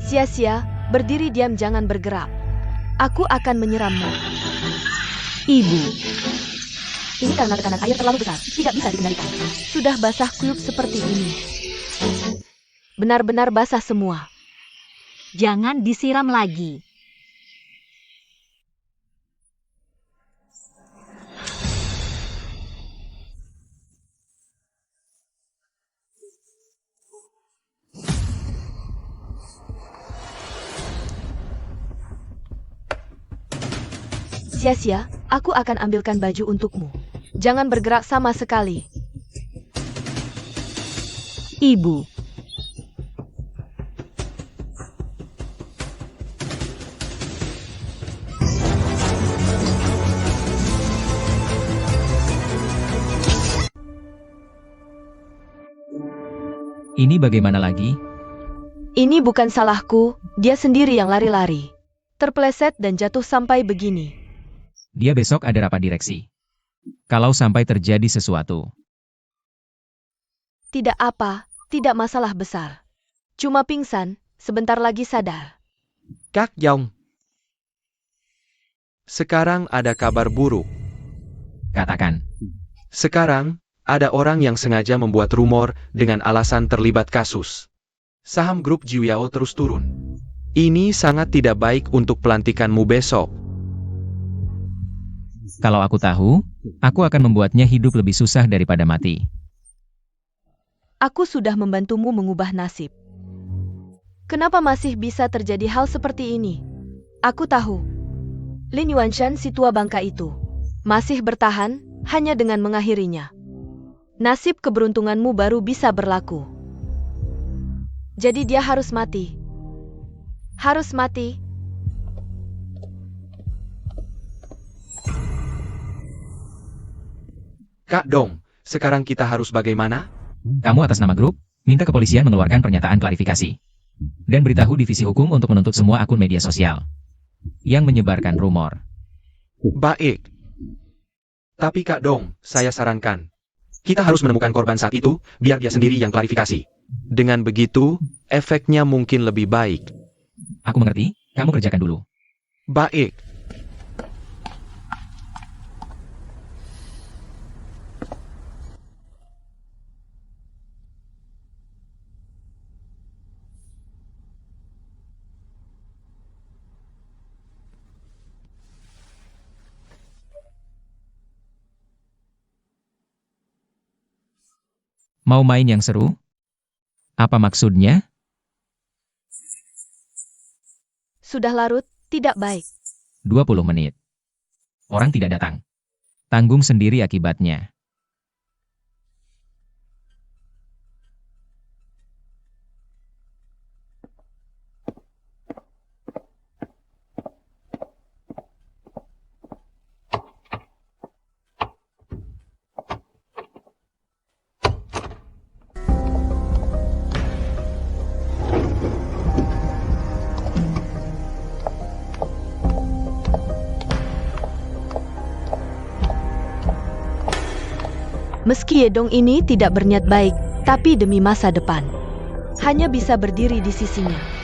Sia-sia, berdiri diam, jangan bergerak. Aku akan menyirammu. Ibu, Ini karena tekanan air terlalu besar, tidak bisa dikendalikan. Sudah basah kuyup seperti ini. Benar-benar basah semua. jangan disiram lagi. Sia-sia, aku akan ambilkan baju untukmu. Jangan bergerak sama sekali. Ibu, Ini bagaimana lagi? Ini bukan salahku, dia sendiri yang lari-lari. Terpeleset dan jatuh sampai begini. Dia besok ada rapat direksi. Kalau sampai terjadi sesuatu, Tidak apa, tidak masalah besar. Cuma pingsan, sebentar lagi sadar. Kak Yong. Sekarang ada kabar buruk. katakan. Sekarang, ada orang yang sengaja membuat rumor dengan alasan terlibat kasus. Saham grup Jiuyao terus turun. Ini sangat tidak baik untuk pelantikanmu besok. Kalau aku tahu, aku akan membuatnya hidup lebih susah daripada mati. Aku sudah membantumu mengubah nasib. Kenapa masih bisa terjadi hal seperti ini? Aku tahu. Lin Yuanshan, si tua bangka itu, masih bertahan hanya dengan mengakhirinya. Nasib keberuntunganmu baru bisa berlaku. Jadi dia harus mati. Harus mati. Kak Dong, sekarang kita harus bagaimana? Kamu atas nama grup, minta kepolisian mengeluarkan pernyataan klarifikasi. Dan beritahu divisi hukum untuk menuntut semua akun media sosial yang menyebarkan rumor. Baik. Tapi Kak Dong, saya sarankan. Kita harus menemukan korban saat itu, biar dia sendiri yang klarifikasi. Dengan begitu, efeknya mungkin lebih baik. Aku mengerti, kamu kerjakan dulu. Baik. Mau main yang seru? Apa maksudnya? Sudah larut, tidak baik. 20 menit. Orang tidak datang. Tanggung sendiri akibatnya. Meski Yedong ini tidak berniat baik, tapi demi masa depan, hanya bisa berdiri di sisinya.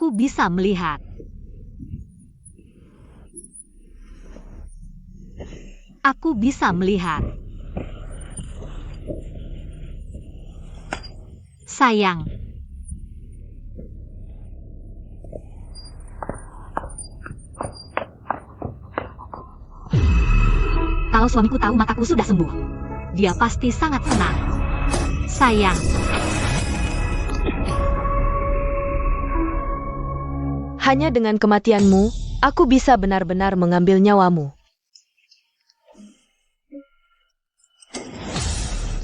aku bisa melihat. Aku bisa melihat. Sayang. Kalau suamiku tahu mataku sudah sembuh, dia pasti sangat senang. Sayang, Hanya dengan kematianmu, aku bisa benar-benar mengambil nyawamu.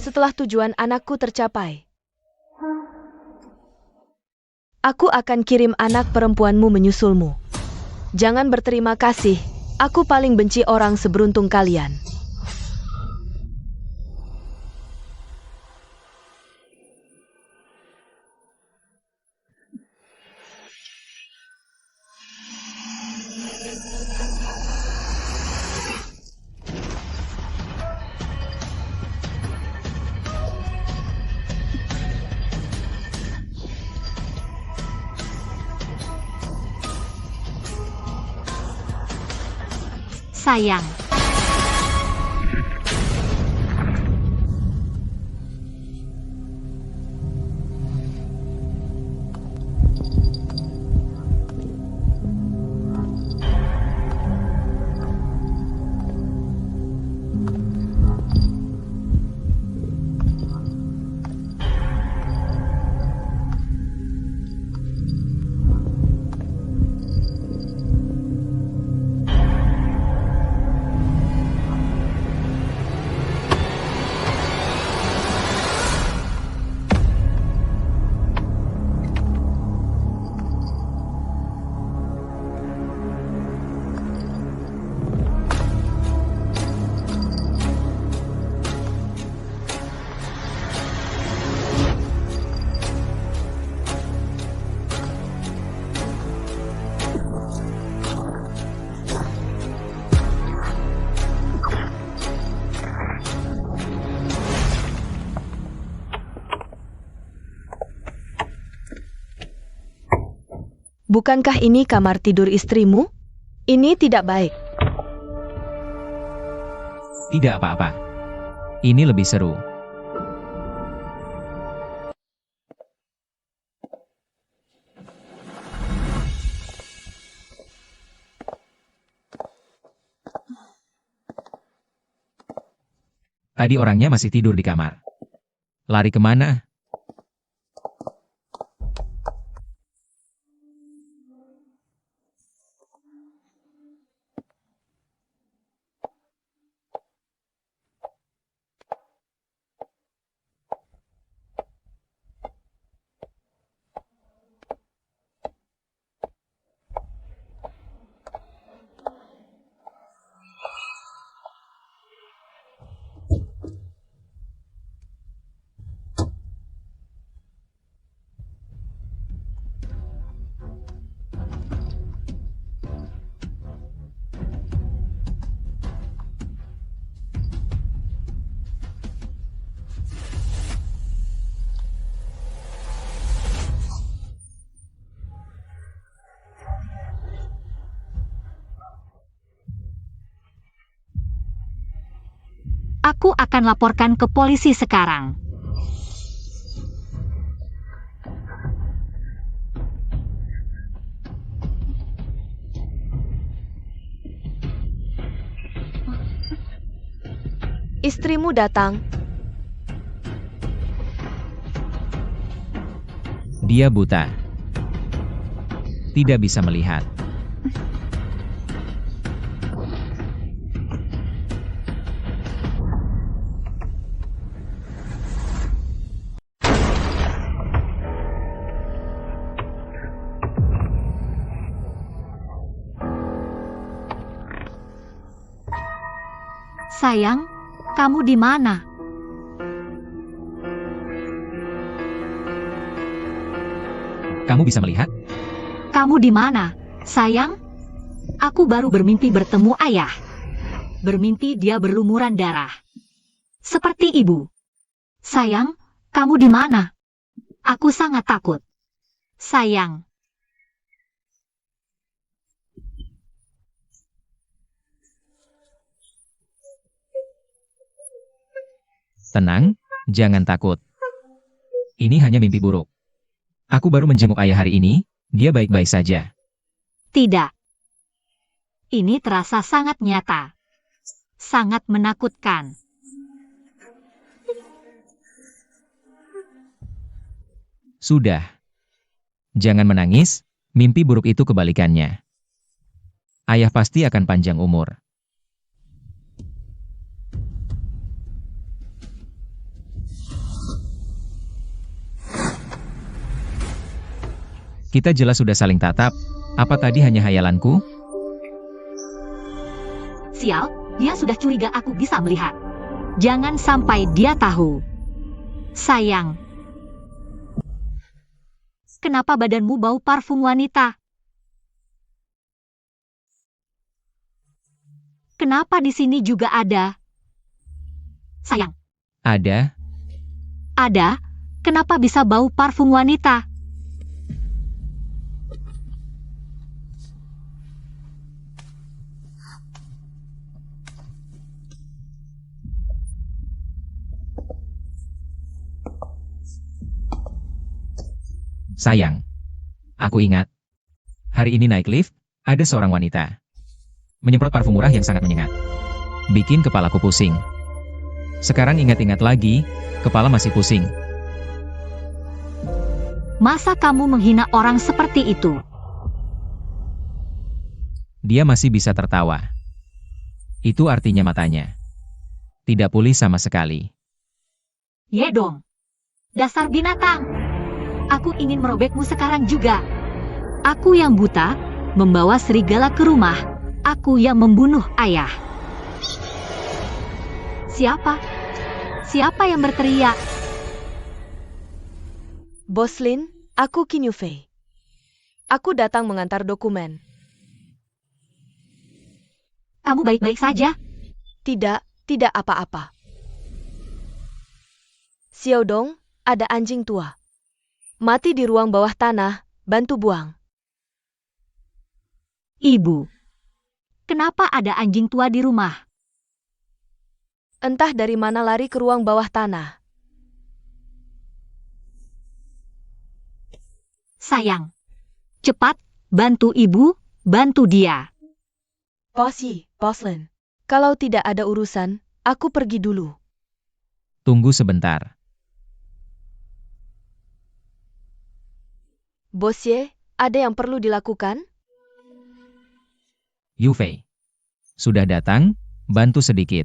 Setelah tujuan anakku tercapai, aku akan kirim anak perempuanmu menyusulmu. Jangan berterima kasih, aku paling benci orang seberuntung kalian. sayang. Bukankah ini kamar tidur istrimu? Ini tidak baik. Tidak apa-apa. Ini lebih seru. Tadi orangnya masih tidur di kamar. Lari kemana? Aku akan laporkan ke polisi sekarang. Istrimu datang. Dia buta. Tidak bisa melihat. Sayang, kamu di mana? Kamu bisa melihat? Kamu di mana, sayang? Aku baru bermimpi bertemu ayah. Bermimpi dia berlumuran darah. Seperti ibu. Sayang, kamu di mana? Aku sangat takut. Sayang. Tenang, jangan takut. Ini hanya mimpi buruk. Aku baru menjenguk ayah hari ini, dia baik-baik saja. Tidak. Ini terasa sangat nyata. Sangat menakutkan. Sudah. Jangan menangis, mimpi buruk itu kebalikannya. Ayah pasti akan panjang umur. Kita jelas sudah saling tatap. Apa tadi hanya hayalanku? Sial, dia sudah curiga aku bisa melihat. Jangan sampai dia tahu. Sayang. Kenapa badanmu bau parfum wanita? Kenapa di sini juga ada? Sayang, Ada. ada? Kenapa bisa bau parfum wanita? Sayang. Aku ingat. Hari ini naik lift, ada seorang wanita. Menyemprot parfum murah yang sangat menyengat. Bikin kepalaku pusing. Sekarang ingat-ingat lagi, kepala masih pusing. Masa kamu menghina orang seperti itu? Dia masih bisa tertawa. Itu artinya matanya tidak pulih sama sekali. Ye dong. Dasar binatang. Aku ingin merobekmu sekarang juga. Aku yang buta, membawa serigala ke rumah. Aku yang membunuh ayah. Siapa? Siapa yang berteriak? Bos Lin, aku Qin Yufei. Aku datang mengantar dokumen. Kamu baik-baik saja? Tidak apa-apa. Xiaodong, ada anjing tua. Mati di ruang bawah tanah, bantu buang. Ibu. Kenapa ada anjing tua di rumah? Entah dari mana lari ke ruang bawah tanah. Sayang. Cepat, bantu ibu, bantu dia. Bos Lin. Kalau tidak ada urusan, aku pergi dulu. Tunggu sebentar. Bos Ye, ada yang perlu dilakukan? Yufei. Sudah datang, bantu sedikit.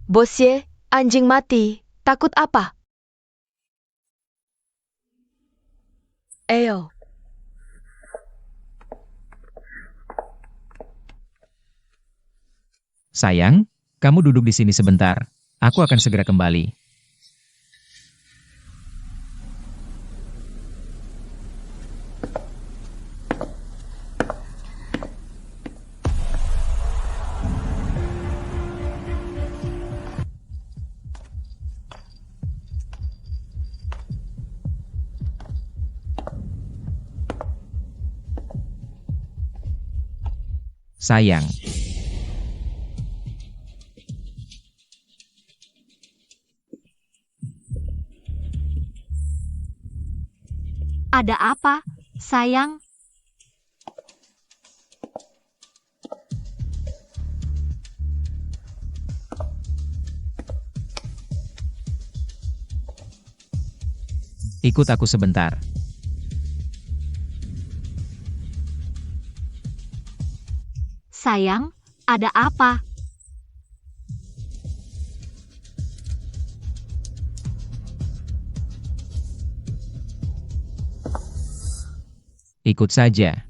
Bos Ye, anjing mati, takut apa? Ayo. Sayang, kamu duduk di sini sebentar. Aku akan segera kembali. Sayang. Ada apa, sayang? Ikut aku sebentar. Sayang, ada apa? Ikut saja.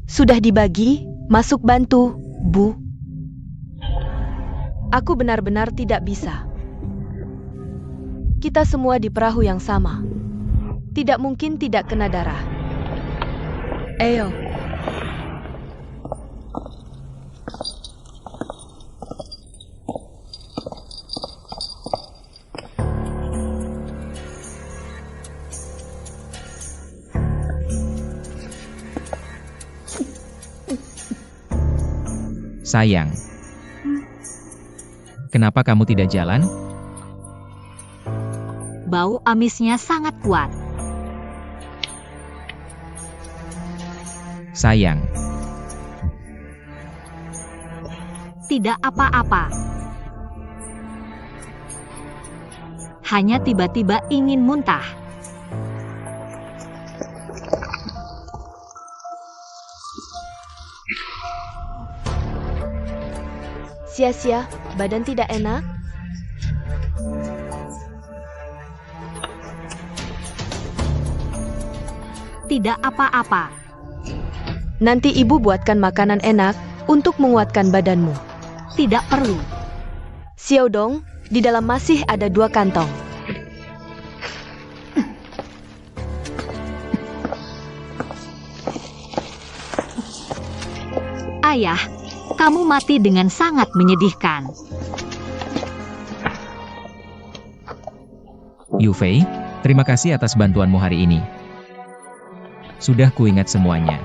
Sudah dibagi, masuk bantu, Bu. Aku benar-benar tidak bisa. Kita semua di perahu yang sama. Tidak mungkin tidak kena darah. Ayo. Sayang. Kenapa kamu tidak jalan? Bau amisnya sangat kuat. Sayang. Tidak apa-apa. Hanya tiba-tiba ingin muntah. Sia-sia, badan tidak enak? Tidak apa-apa. Nanti ibu buatkan makanan enak untuk menguatkan badanmu. Tidak perlu. Xiaodong, di dalam masih ada 2 kantong. Ayah, kamu mati dengan sangat menyedihkan. Yufei, terima kasih atas bantuanmu hari ini. Sudah kuingat semuanya.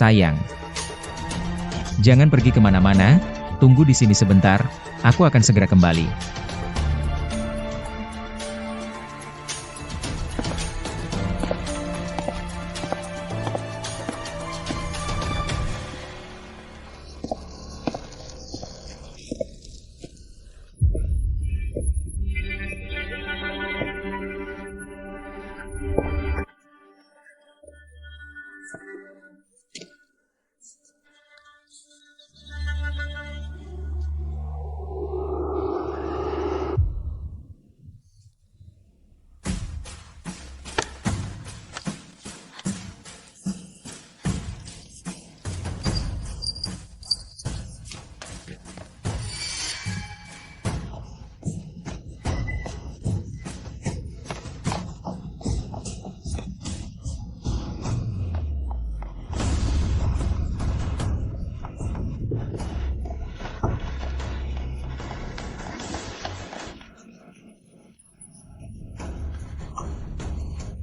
Sayang. Jangan pergi kemana-mana, tunggu di sini sebentar, aku akan segera kembali.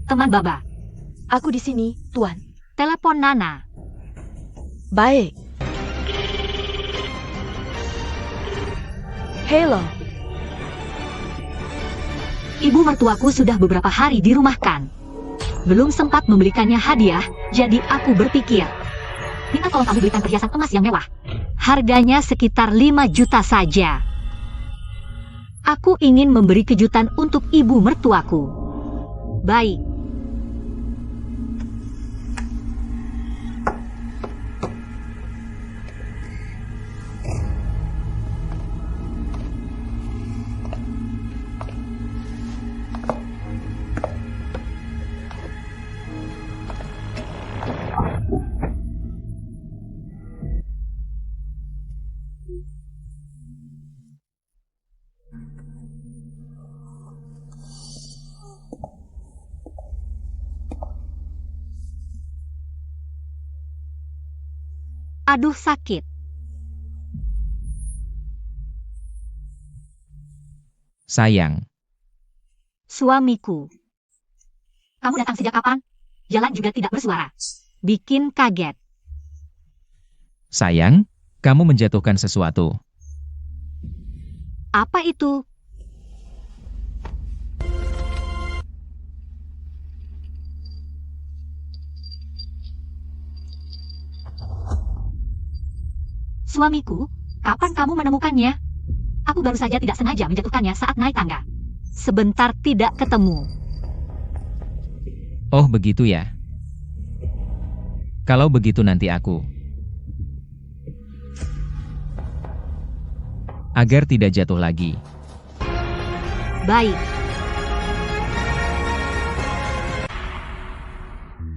Teman Baba, Aku di sini, Tuan. telepon Nana. Baik. Halo, Ibu mertuaku sudah beberapa hari dirumahkan. Belum sempat membelikannya hadiah, jadi aku berpikir. Minta tolong kamu belikan perhiasan emas yang mewah. Harganya sekitar 5 juta saja. Aku ingin memberi kejutan untuk ibu mertuaku. Baik. Aduh sakit. Sayang. Suamiku. Kamu datang sejak kapan? Jalan juga tidak bersuara. Bikin kaget. Sayang, kamu menjatuhkan sesuatu. Apa itu? Suamiku, kapan kamu menemukannya? Aku baru saja tidak sengaja menjatuhkannya saat naik tangga. Sebentar tidak ketemu. Oh begitu ya. Kalau begitu nanti aku. Agar tidak jatuh lagi. Baik.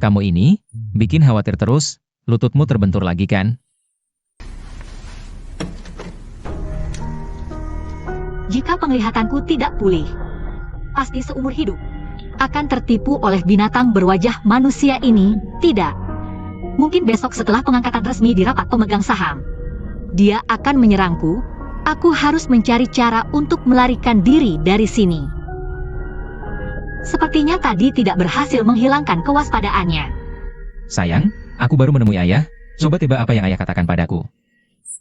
Kamu ini, bikin khawatir terus, lututmu terbentur lagi kan? Jika penglihatanku tidak pulih, pasti seumur hidup akan tertipu oleh binatang berwajah manusia ini. Tidak. Mungkin besok setelah pengangkatan resmi di rapat pemegang saham, dia akan menyerangku. Aku harus mencari cara untuk melarikan diri dari sini. Sepertinya tadi tidak berhasil menghilangkan kewaspadaannya. Sayang, aku baru menemui ayah. Coba tebak apa yang ayah katakan padaku.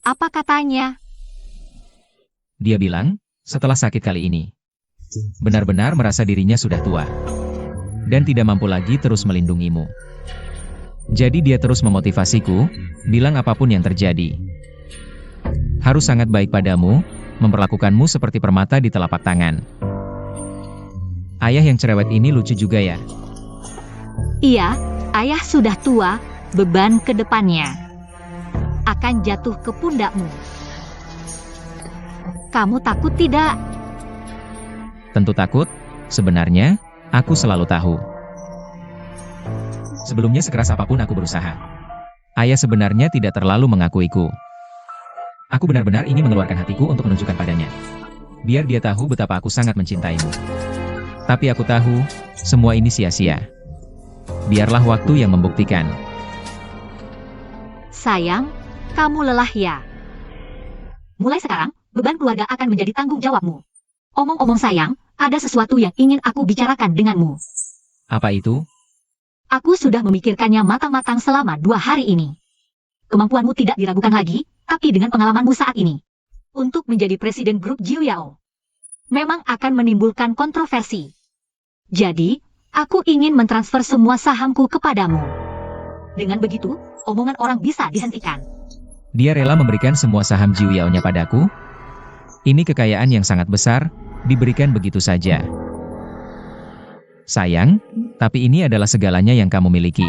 Apa katanya? Dia bilang, setelah sakit kali ini, benar-benar merasa dirinya sudah tua, dan tidak mampu lagi terus melindungimu. Jadi dia terus memotivasiku, bilang apapun yang terjadi harus sangat baik padamu, memperlakukanmu seperti permata di telapak tangan. Ayah yang cerewet ini lucu juga ya. Iya, ayah sudah tua, beban ke depannya akan jatuh ke pundakmu. Kamu takut tidak? Tentu takut, sebenarnya, aku selalu tahu. Sebelumnya sekeras apapun aku berusaha, ayah sebenarnya tidak terlalu mengakuiku. Aku benar-benar ingin mengeluarkan hatiku untuk menunjukkan padanya, biar dia tahu betapa aku sangat mencintaimu. Tapi aku tahu, semua ini sia-sia. Biarlah waktu yang membuktikan. Sayang, kamu lelah ya? Mulai sekarang, beban keluarga akan menjadi tanggung jawabmu. Omong-omong sayang, ada sesuatu yang ingin aku bicarakan denganmu. Apa itu? Aku sudah memikirkannya matang-matang selama 2 hari ini. Kemampuanmu tidak diragukan lagi, tapi dengan pengalamanmu saat ini, untuk menjadi presiden grup Jiuyao, memang akan menimbulkan kontroversi. Jadi, aku ingin mentransfer semua sahamku kepadamu. Dengan begitu, omongan orang bisa dihentikan. Dia rela memberikan semua saham Jiuyao-nya padaku? Ini kekayaan yang sangat besar, diberikan begitu saja. Sayang, tapi ini adalah segalanya yang kamu miliki.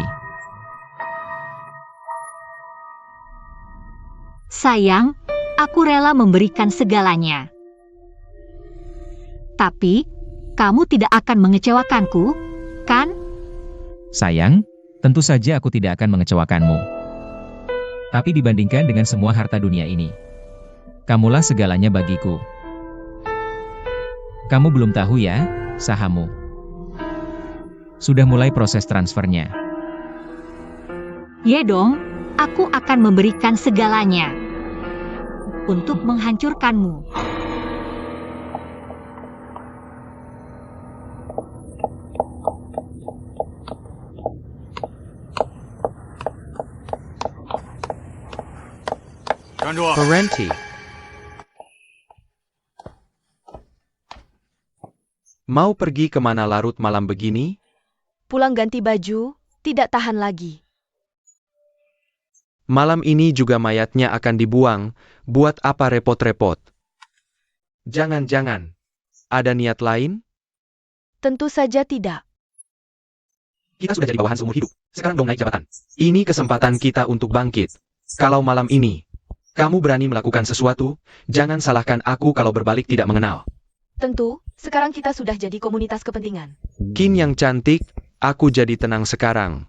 Sayang, aku rela memberikan segalanya. Tapi, kamu tidak akan mengecewakanku, kan? Sayang, tentu saja aku tidak akan mengecewakanmu. Tapi dibandingkan dengan semua harta dunia ini, kamulah segalanya bagiku. Kamu belum tahu ya, sahammu sudah mulai proses transfernya. Ye dong, aku akan memberikan segalanya untuk menghancurkanmu. Parenti. Mau pergi kemana larut malam begini? Pulang ganti baju, tidak tahan lagi. Malam ini juga mayatnya akan dibuang, buat apa repot-repot? Jangan-jangan, ada niat lain? Tentu saja tidak. Kita sudah jadi bawahan seumur hidup, sekarang dong naik jabatan. Ini kesempatan kita untuk bangkit. Kalau malam ini, kamu berani melakukan sesuatu, jangan salahkan aku kalau berbalik tidak mengenal. Tentu, sekarang kita sudah jadi komunitas kepentingan. Qin yang cantik, aku jadi tenang sekarang.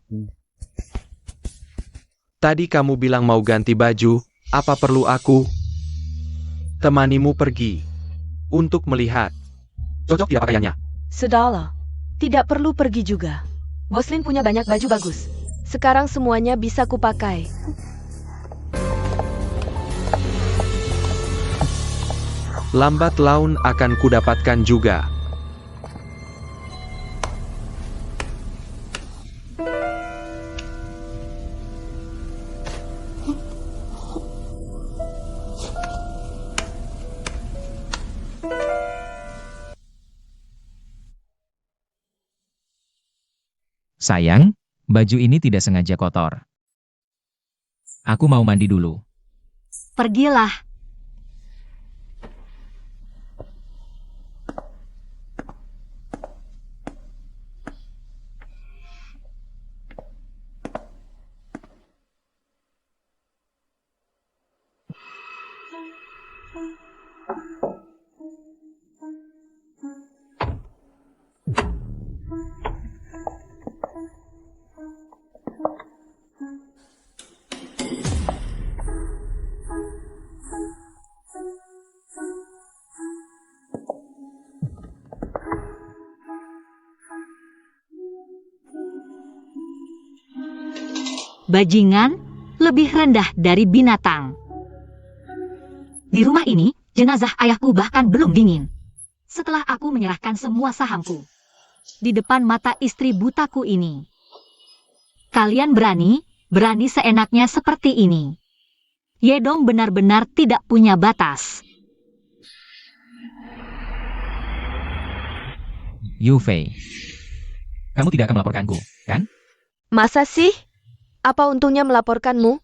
Tadi kamu bilang mau ganti baju, apa perlu aku temanimu pergi untuk melihat? Cocok tidak pakaiannya? Sudahlah, tidak perlu pergi juga. Boslin punya banyak baju bagus. Sekarang semuanya bisa kupakai. Lambat laun akan kudapatkan juga. Sayang, baju ini tidak sengaja kotor. Aku mau mandi dulu. Pergilah. bajingan, lebih rendah dari binatang. Di rumah ini, jenazah ayahku bahkan belum dingin. Setelah aku menyerahkan semua sahamku di depan mata istri butaku ini. Kalian berani seenaknya seperti ini. Yedong benar-benar tidak punya batas. Yu Fei, kamu tidak akan melaporkanku, kan? Masa sih? Apa untungnya melaporkanmu?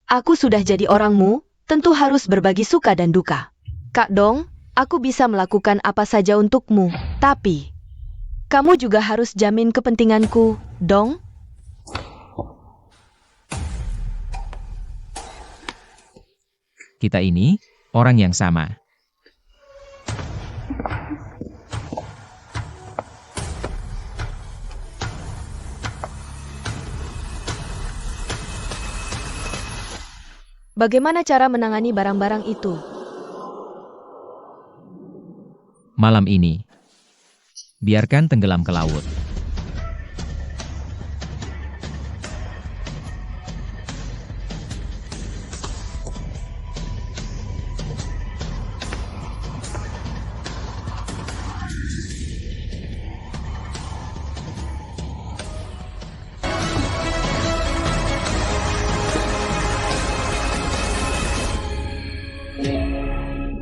Aku sudah jadi orangmu, tentu harus berbagi suka dan duka. Kak Dong, aku bisa melakukan apa saja untukmu, tapi kamu juga harus jamin kepentinganku, Dong. Kita ini orang yang sama. Bagaimana cara menangani barang-barang itu? Malam ini, biarkan tenggelam ke laut.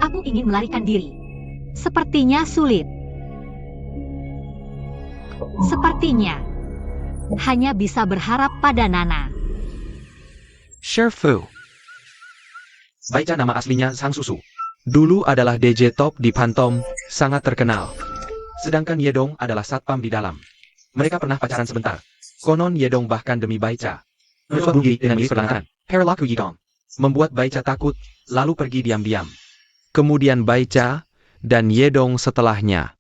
Aku ingin melarikan diri. Sepertinya sulit. Sepertinya hanya bisa berharap pada Nana. Sherfu. Baica nama aslinya Sang Susu. Dulu adalah DJ top di Pantom, sangat terkenal. Sedangkan Yedong adalah satpam di dalam. Mereka pernah pacaran sebentar. Konon Yedong bahkan demi Baica bersuatu diri dengan milis perlahan. Perilaku Yedong membuat Baica takut, lalu pergi diam-diam. Kemudian Baica dan Yedong setelahnya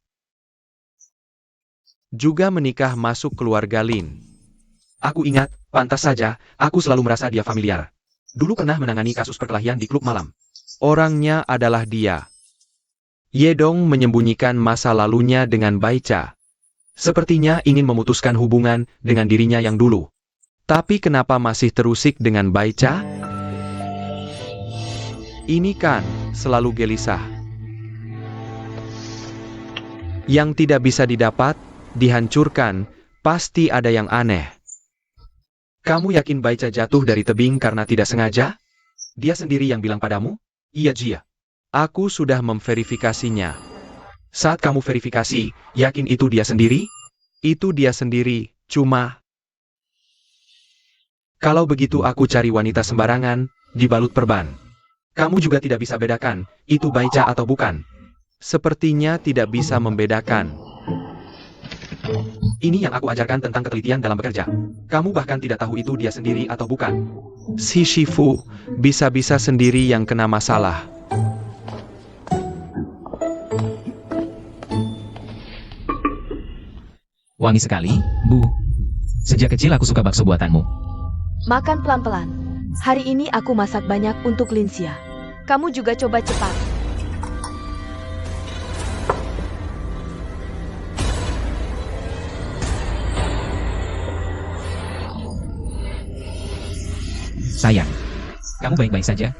juga menikah masuk keluarga Lin. Aku ingat, pantas saja, aku selalu merasa dia familiar. Dulu pernah menangani kasus perkelahian di klub malam. Orangnya adalah dia. Yedong menyembunyikan masa lalunya dengan Baica. Sepertinya ingin memutuskan hubungan dengan dirinya yang dulu. Tapi kenapa masih terusik dengan Baica? Ini kan selalu gelisah. Yang tidak bisa didapat, dihancurkan, pasti ada yang aneh. Kamu yakin Baica jatuh dari tebing karena tidak sengaja? Dia sendiri yang bilang padamu? Iya Jia. Aku sudah memverifikasinya. Saat kamu verifikasi, yakin itu dia sendiri? Itu dia sendiri, cuma... Kalau begitu aku cari wanita sembarangan, dibalut perban. Kamu juga tidak bisa bedakan, itu Baica atau bukan. Sepertinya tidak bisa membedakan. Ini yang aku ajarkan tentang ketelitian dalam bekerja. Kamu bahkan tidak tahu itu dia sendiri atau bukan. Si Shifu bisa-bisa sendiri yang kena masalah. Wangi sekali, Bu. Sejak kecil aku suka bakso buatanmu. Makan pelan-pelan. Hari ini aku masak banyak untuk Linsia. Kamu juga coba cepat. Sayang, kamu baik-baik saja?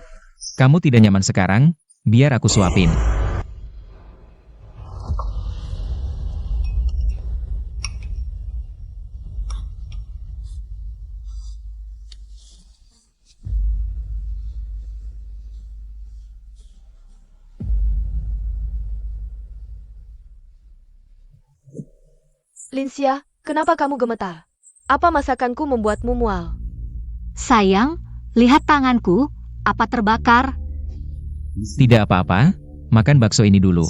Kamu tidak nyaman sekarang? Biar aku suapin. Linsia, kenapa kamu gemetar? Apa masakanku membuatmu mual? Sayang, lihat tanganku, apa terbakar? Tidak apa-apa, makan bakso ini dulu.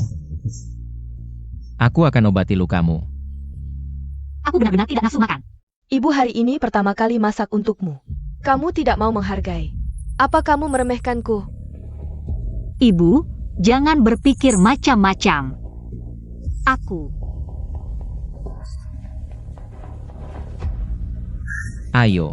Aku akan obati lukamu. Aku benar-benar tidak nafsu makan. Ibu hari ini pertama kali masak untukmu. Kamu tidak mau menghargai. Apa kamu meremehkanku? Ibu, jangan berpikir macam-macam. Aku Ayo.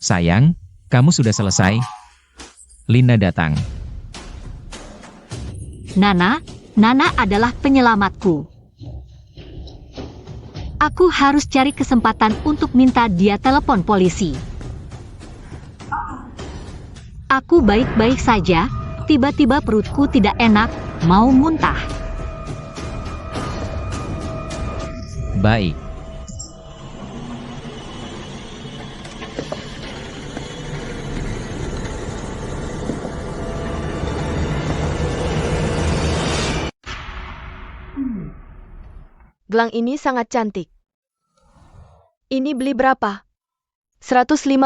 Sayang, kamu sudah selesai? Lina datang. Nana adalah penyelamatku. Aku harus cari kesempatan untuk minta dia telepon polisi. Aku baik-baik saja, tiba-tiba perutku tidak enak, mau muntah. Baik. Gelang ini sangat cantik. Ini beli berapa? 150,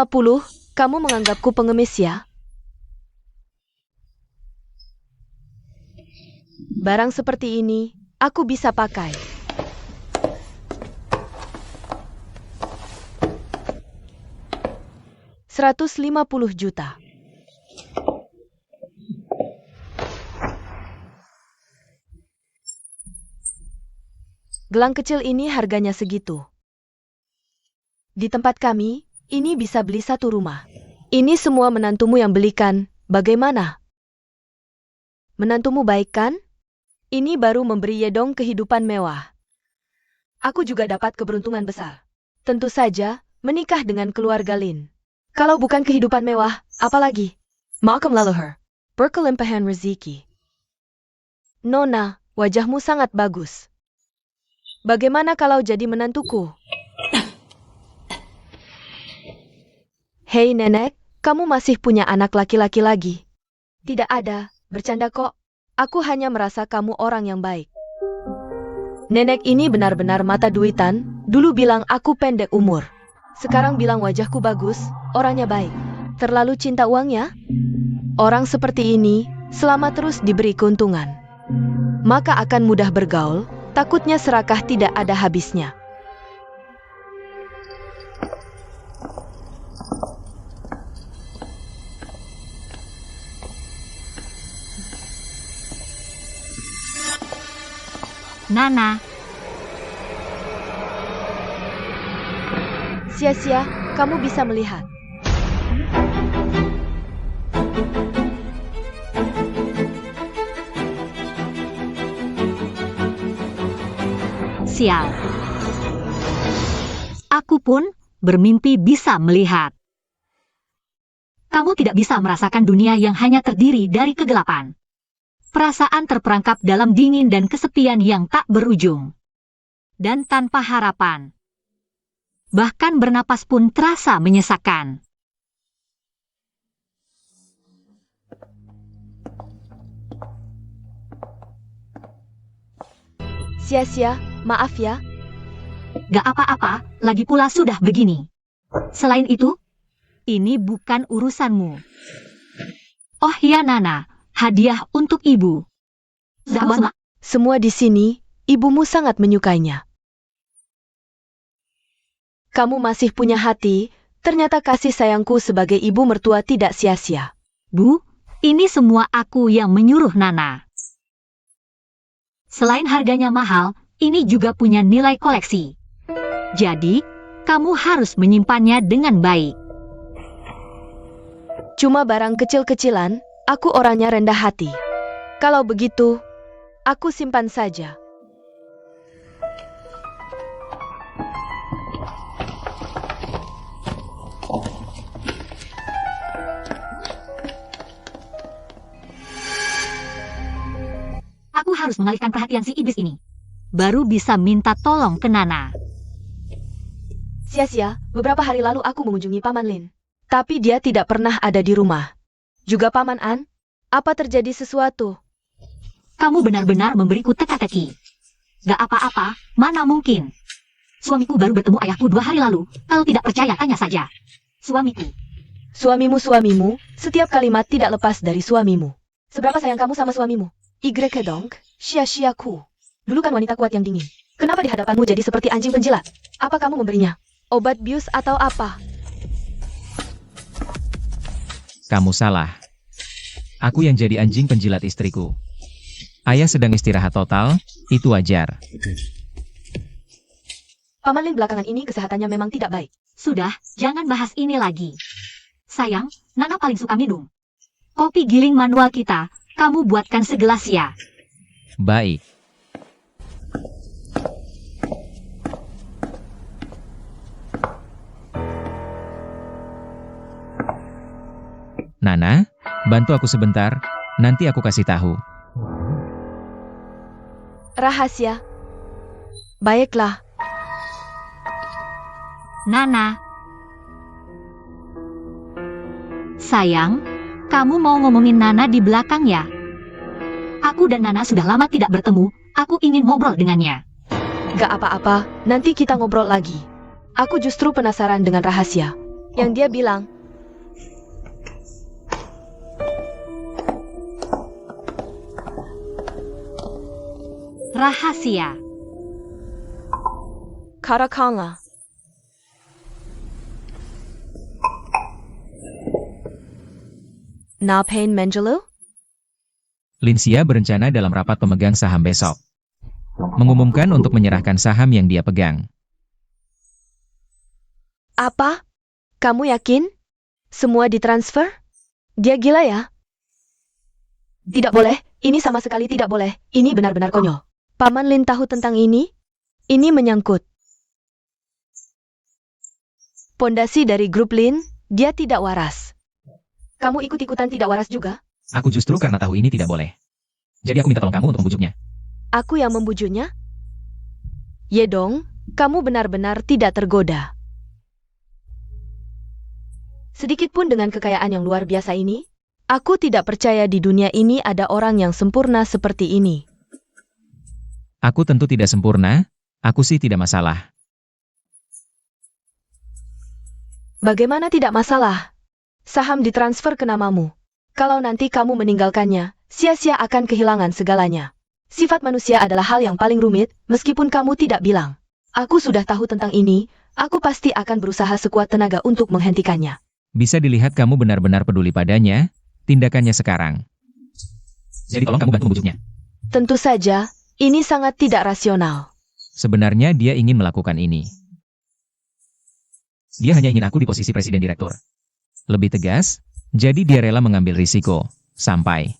kamu menganggapku pengemis ya? Barang seperti ini, aku bisa pakai. $150 juta. Gelang kecil ini harganya segitu. Di tempat kami, ini bisa beli satu rumah. Ini semua menantumu yang belikan, bagaimana? Menantumu baik kan? Ini baru memberi Yedong kehidupan mewah. Aku juga dapat keberuntungan besar. Tentu saja, menikah dengan keluarga Lin. Kalau bukan kehidupan mewah, apalagi? Malcolm Leluhur, berkelimpahan rezeki. Nona, wajahmu sangat bagus. Bagaimana kalau jadi menantuku? Hei nenek, kamu masih punya anak laki-laki lagi? Tidak ada, bercanda kok. Aku hanya merasa kamu orang yang baik. Nenek ini benar-benar mata duitan, dulu bilang aku pendek umur. Sekarang bilang wajahku bagus, orangnya baik. Terlalu cinta uangnya? Orang seperti ini, selama terus diberi keuntungan, maka akan mudah bergaul. Takutnya serakah tidak ada habisnya. Nana, Sia-sia, kamu bisa melihat. sial. Aku pun bermimpi bisa melihat. Kamu tidak bisa merasakan dunia yang hanya terdiri dari kegelapan. Perasaan terperangkap dalam dingin dan kesepian yang tak berujung. Dan tanpa harapan. Bahkan bernapas pun terasa menyesakan. Sia-sia, maaf ya. Gak apa-apa, lagi pula sudah begini. Selain itu, ini bukan urusanmu. Oh ya Nana, hadiah untuk ibu. Semua di sini, ibumu sangat menyukainya. Kamu masih punya hati, ternyata kasih sayangku sebagai ibu mertua tidak sia-sia. Bu, ini semua aku yang menyuruh Nana. Selain harganya mahal, ini juga punya nilai koleksi. Jadi, kamu harus menyimpannya dengan baik. Cuma barang kecil-kecilan, aku orangnya rendah hati. Kalau begitu, aku simpan saja. harus mengalihkan perhatian si iblis ini. Baru bisa minta tolong ke Nana. Sia-sia, beberapa hari lalu aku mengunjungi Paman Lin. Tapi dia tidak pernah ada di rumah. Juga Paman An, apa terjadi sesuatu? Kamu benar-benar memberiku teka-teki. Gak apa-apa, mana mungkin. Suamiku baru bertemu ayahku 2 hari lalu. Kalau tidak percaya, tanya saja. Suamiku. Suamimu, setiap kalimat tidak lepas dari suamimu. Seberapa sayang kamu sama suamimu? Kedong, sia-siaku. Dulu kan wanita kuat yang dingin. Kenapa di hadapanmu jadi seperti anjing penjilat? Apa kamu memberinya obat bius atau apa? Kamu salah. Aku yang jadi anjing penjilat istriku. Ayah sedang istirahat total, itu wajar. Paman Lin belakangan ini kesehatannya memang tidak baik. Sudah, jangan bahas ini lagi. Sayang, Nana paling suka minum. Kopi giling manual kita, kamu buatkan segelas ya. Baik. Nana, bantu aku sebentar, nanti aku kasih tahu. Rahasia. Baiklah. Nana. Sayang, kamu mau ngomongin Nana di belakang ya? Aku dan Nana sudah lama tidak bertemu, aku ingin ngobrol dengannya. Gak apa-apa, nanti kita ngobrol lagi. Aku justru penasaran dengan rahasia yang dia bilang. Rahasia. Karakanga. Napain Menjelu? Linsia berencana dalam rapat pemegang saham besok. Mengumumkan untuk menyerahkan saham yang dia pegang. Apa? Kamu yakin? Semua ditransfer? Dia gila ya? Tidak boleh, ini sama sekali tidak boleh, ini benar-benar konyol. Paman Lin tahu tentang ini? Ini menyangkut pondasi dari grup Lin, dia tidak waras. Kamu ikut-ikutan tidak waras juga? Aku justru karena tahu ini tidak boleh. Jadi aku minta tolong kamu untuk membujuknya. Aku yang membujuknya? Yedong, kamu benar-benar tidak tergoda. Sedikitpun dengan kekayaan yang luar biasa ini, aku tidak percaya di dunia ini ada orang yang sempurna seperti ini. Aku tentu tidak sempurna, aku sih tidak masalah. Bagaimana tidak masalah? Saham ditransfer ke namamu. Kalau nanti kamu meninggalkannya, sia-sia akan kehilangan segalanya. Sifat manusia adalah hal yang paling rumit, meskipun kamu tidak bilang. Aku sudah tahu tentang ini, aku pasti akan berusaha sekuat tenaga untuk menghentikannya. Bisa dilihat kamu benar-benar peduli padanya, tindakannya sekarang. Jadi tolong kamu bantu membujuknya. Tentu saja, ini sangat tidak rasional. Sebenarnya dia ingin melakukan ini. Dia hanya ingin aku di posisi presiden direktur. Lebih tegas, jadi dia rela mengambil risiko, sampai.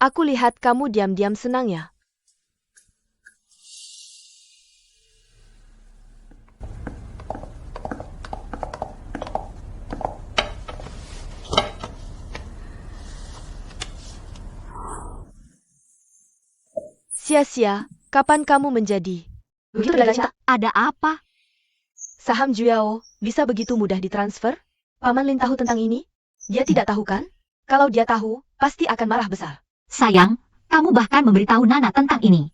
Aku lihat kamu diam-diam senang ya. Sia-sia, kapan kamu menjadi? Begitu belajar. Ada apa? Saham Juao bisa begitu mudah ditransfer? Paman Lin tahu tentang ini? Dia tidak tahu kan? Kalau dia tahu, pasti akan marah besar. Sayang, kamu bahkan memberitahu Nana tentang ini.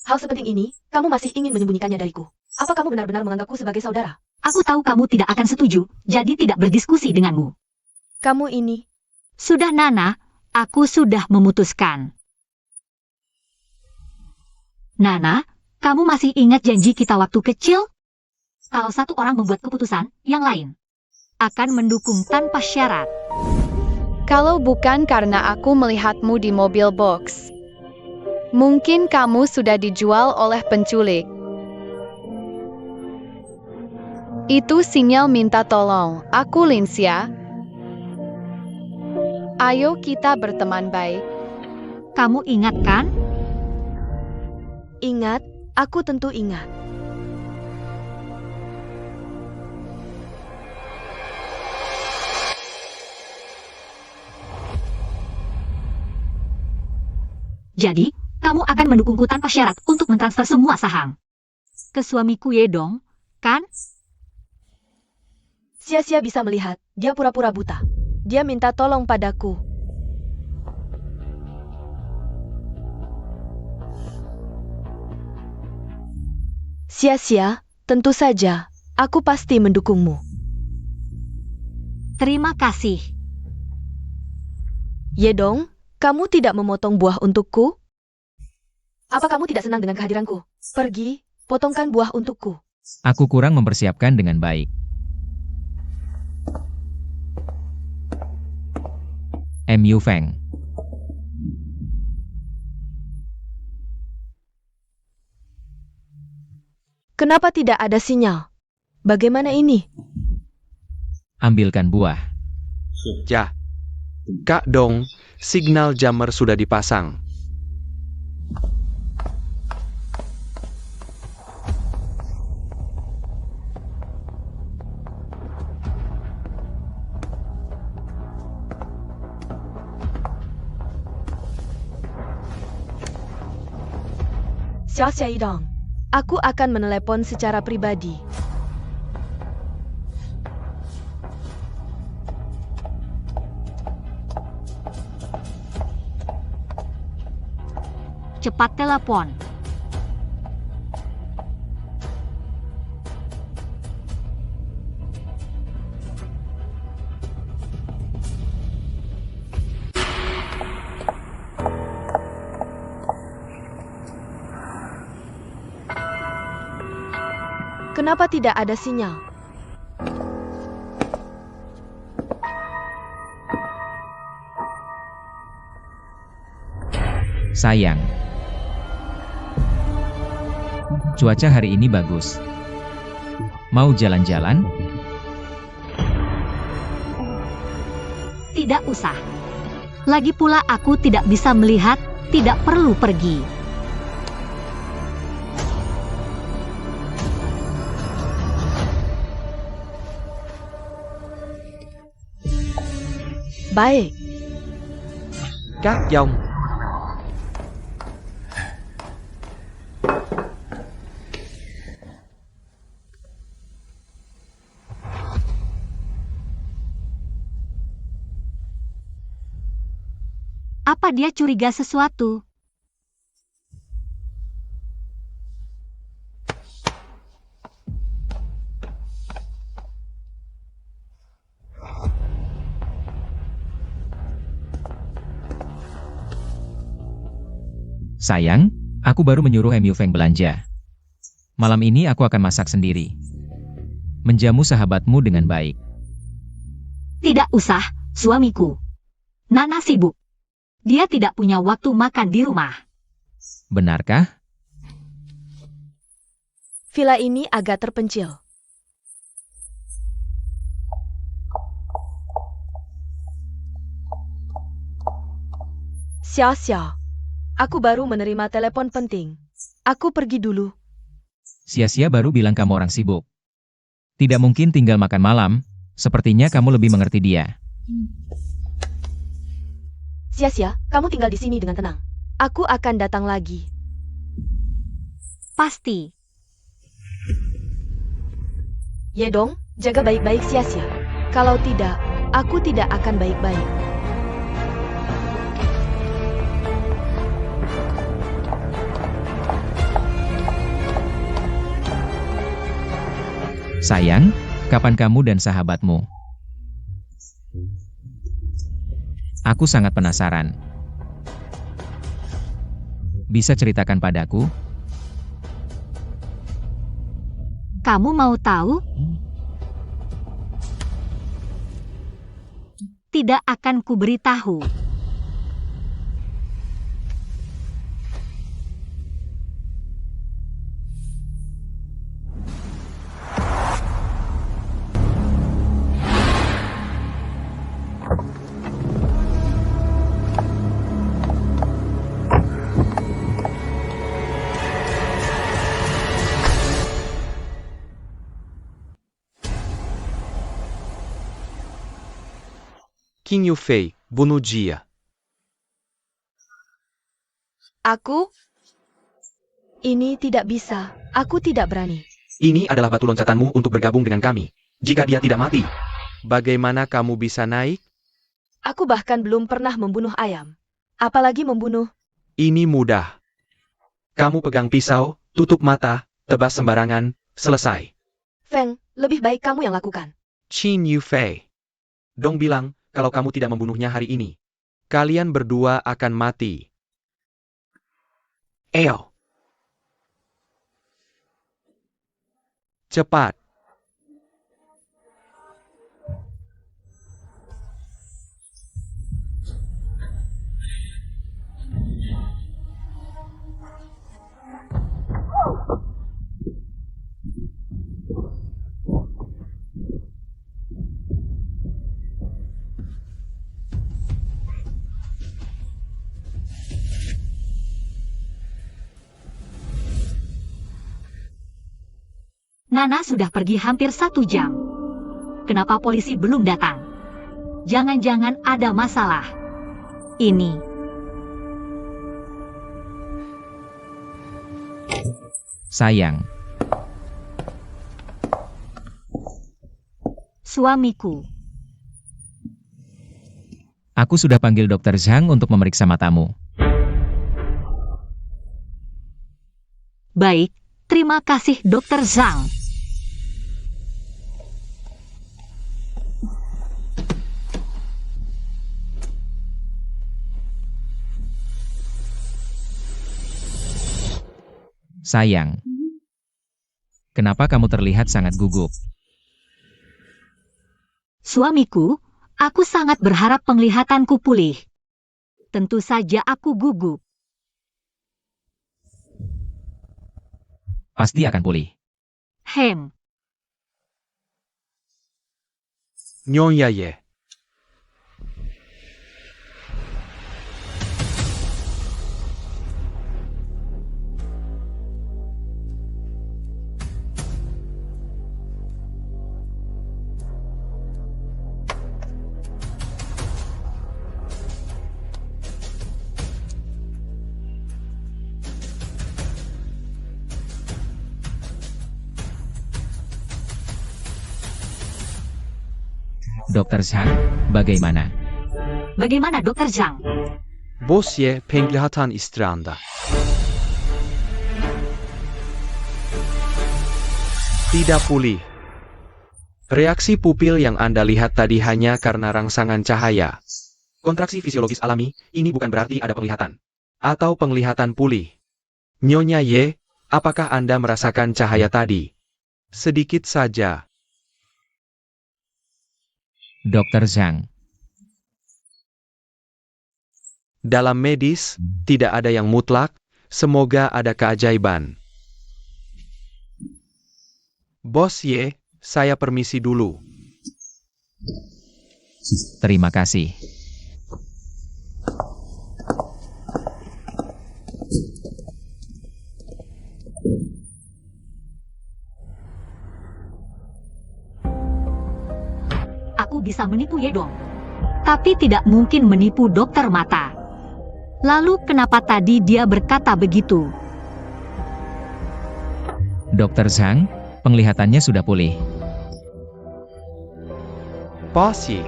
Hal sepenting ini, kamu masih ingin menyembunyikannya dariku. Apa kamu benar-benar menganggapku sebagai saudara? Aku tahu kamu tidak akan setuju, jadi tidak berdiskusi denganmu. Kamu ini. Sudah Nana, aku sudah memutuskan. Nana, kamu masih ingat janji kita waktu kecil? Kalau satu orang membuat keputusan, yang lain akan mendukung tanpa syarat. Kalau bukan karena aku melihatmu di mobil box, mungkin kamu sudah dijual oleh penculik. Itu sinyal minta tolong. Aku Linsia. Ayo kita berteman baik. Kamu ingat kan? Ingat, aku tentu ingat. Jadi, kamu akan mendukungku tanpa syarat untuk mentransfer semua saham ke suamiku Yedong, kan? Sia-sia bisa melihat, dia pura-pura buta. Dia minta tolong padaku. Sia-sia, tentu saja, aku pasti mendukungmu. Terima kasih. Yedong, kamu tidak memotong buah untukku? Apa kamu tidak senang dengan kehadiranku? Pergi, potongkan buah untukku. Aku kurang mempersiapkan dengan baik. MU Feng. Kenapa tidak ada sinyal? Bagaimana ini? Ambilkan buah. Ya. Kak Dong, signal jammer sudah dipasang. Xiao Xiaidong, aku akan menelepon secara pribadi. Cepat telepon. Kenapa tidak ada sinyal? Sayang. Cuaca hari ini bagus. Mau jalan-jalan? Tidak usah. Lagi pula aku tidak bisa melihat, tidak perlu pergi. Baik. Kak Yong, Apa dia curiga sesuatu? Sayang, aku baru menyuruh MU Feng belanja. Malam ini aku akan masak sendiri. Menjamu sahabatmu dengan baik. Tidak usah, suamiku. Nana sibuk. Dia tidak punya waktu makan di rumah. Benarkah? Villa ini agak terpencil. Xiao Xiao, aku baru menerima telepon penting. Aku pergi dulu. Sia-sia baru bilang kamu orang sibuk. Tidak mungkin tinggal makan malam, sepertinya kamu lebih mengerti dia. Sia-sia, kamu tinggal di sini dengan tenang. Aku akan datang lagi. Pasti. Yedong, jaga baik-baik Sia-sia. Kalau tidak, aku tidak akan baik-baik. Sayang, kapan kamu dan sahabatmu? Aku sangat penasaran. Bisa ceritakan padaku? Kamu mau tahu? Tidak akan kuberitahu. Qin Yufei, bunuh dia. Aku? Ini tidak bisa. Aku tidak berani. Ini adalah batu loncatanmu untuk bergabung dengan kami. Jika dia tidak mati, bagaimana kamu bisa naik? Aku bahkan belum pernah membunuh ayam. Apalagi membunuh. Ini mudah. Kamu pegang pisau, tutup mata, tebas sembarangan, selesai. Feng, lebih baik kamu yang lakukan. Qin Yufei. Dong bilang, kalau kamu tidak membunuhnya hari ini, kalian berdua akan mati. Eo. Cepat. Nana sudah pergi hampir 1 jam. Kenapa polisi belum datang? Jangan-jangan ada masalah. Ini. Sayang, Suamiku. aku sudah panggil Dokter Zhang untuk memeriksa matamu. Baik, terima kasih Dokter Zhang. Sayang, kenapa kamu terlihat sangat gugup? Suamiku, aku sangat berharap penglihatanku pulih. Tentu saja aku gugup. Pasti akan pulih. Nyonya Ye. Dokter Zhang, bagaimana? Bagaimana Dokter Zhang? Bos Ye penglihatan istirahatında. Tidak pulih. Reaksi pupil yang Anda lihat tadi hanya karena rangsangan cahaya. Kontraksi fisiologis alami, ini bukan berarti ada penglihatan. Atau penglihatan pulih. Nyonya Ye, apakah Anda merasakan cahaya tadi? Sedikit saja. Dokter Zhang, Dalam medis, tidak ada yang mutlak, semoga ada keajaiban. Bos Ye, saya permisi dulu. terima kasih. Aku bisa menipu Yedong. Tapi tidak mungkin menipu dokter mata. Lalu kenapa tadi dia berkata begitu? Dokter Zhang, penglihatannya sudah pulih. Bos Ye.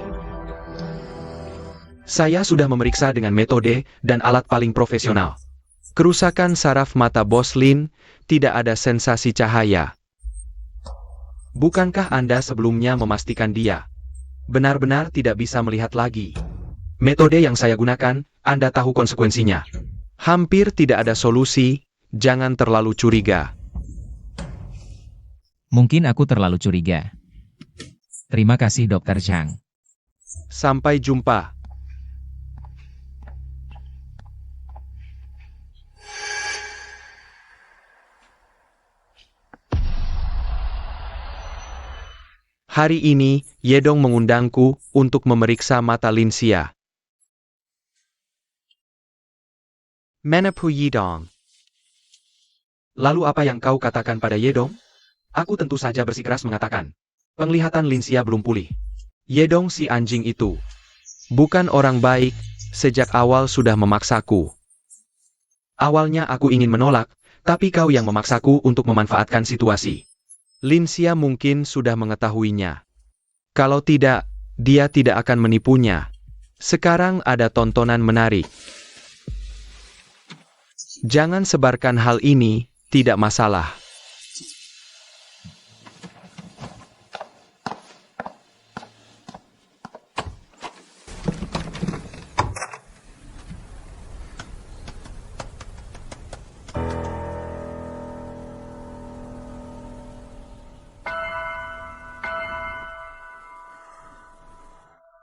Saya sudah memeriksa dengan metode dan alat paling profesional. Kerusakan saraf mata Bos Lin, tidak ada sensasi cahaya. Bukankah Anda sebelumnya memastikan dia benar-benar tidak bisa melihat lagi? Metode yang saya gunakan, Anda tahu konsekuensinya. Hampir tidak ada solusi, jangan terlalu curiga. Mungkin aku terlalu curiga. Terima kasih Dokter Zhang. Sampai jumpa. Hari ini, Yedong mengundangku untuk memeriksa mata Linsia. Menepu Yedong. Lalu apa yang kau katakan pada Yedong? Aku tentu saja bersikeras mengatakan, penglihatan Linsia belum pulih. Yedong si anjing itu bukan orang baik, sejak awal sudah memaksaku. Awalnya aku ingin menolak, tapi kau yang memaksaku untuk memanfaatkan situasi. Linsia mungkin sudah mengetahuinya. Kalau tidak, dia tidak akan menipunya. Sekarang ada tontonan menarik. Jangan sebarkan hal ini, tidak masalah.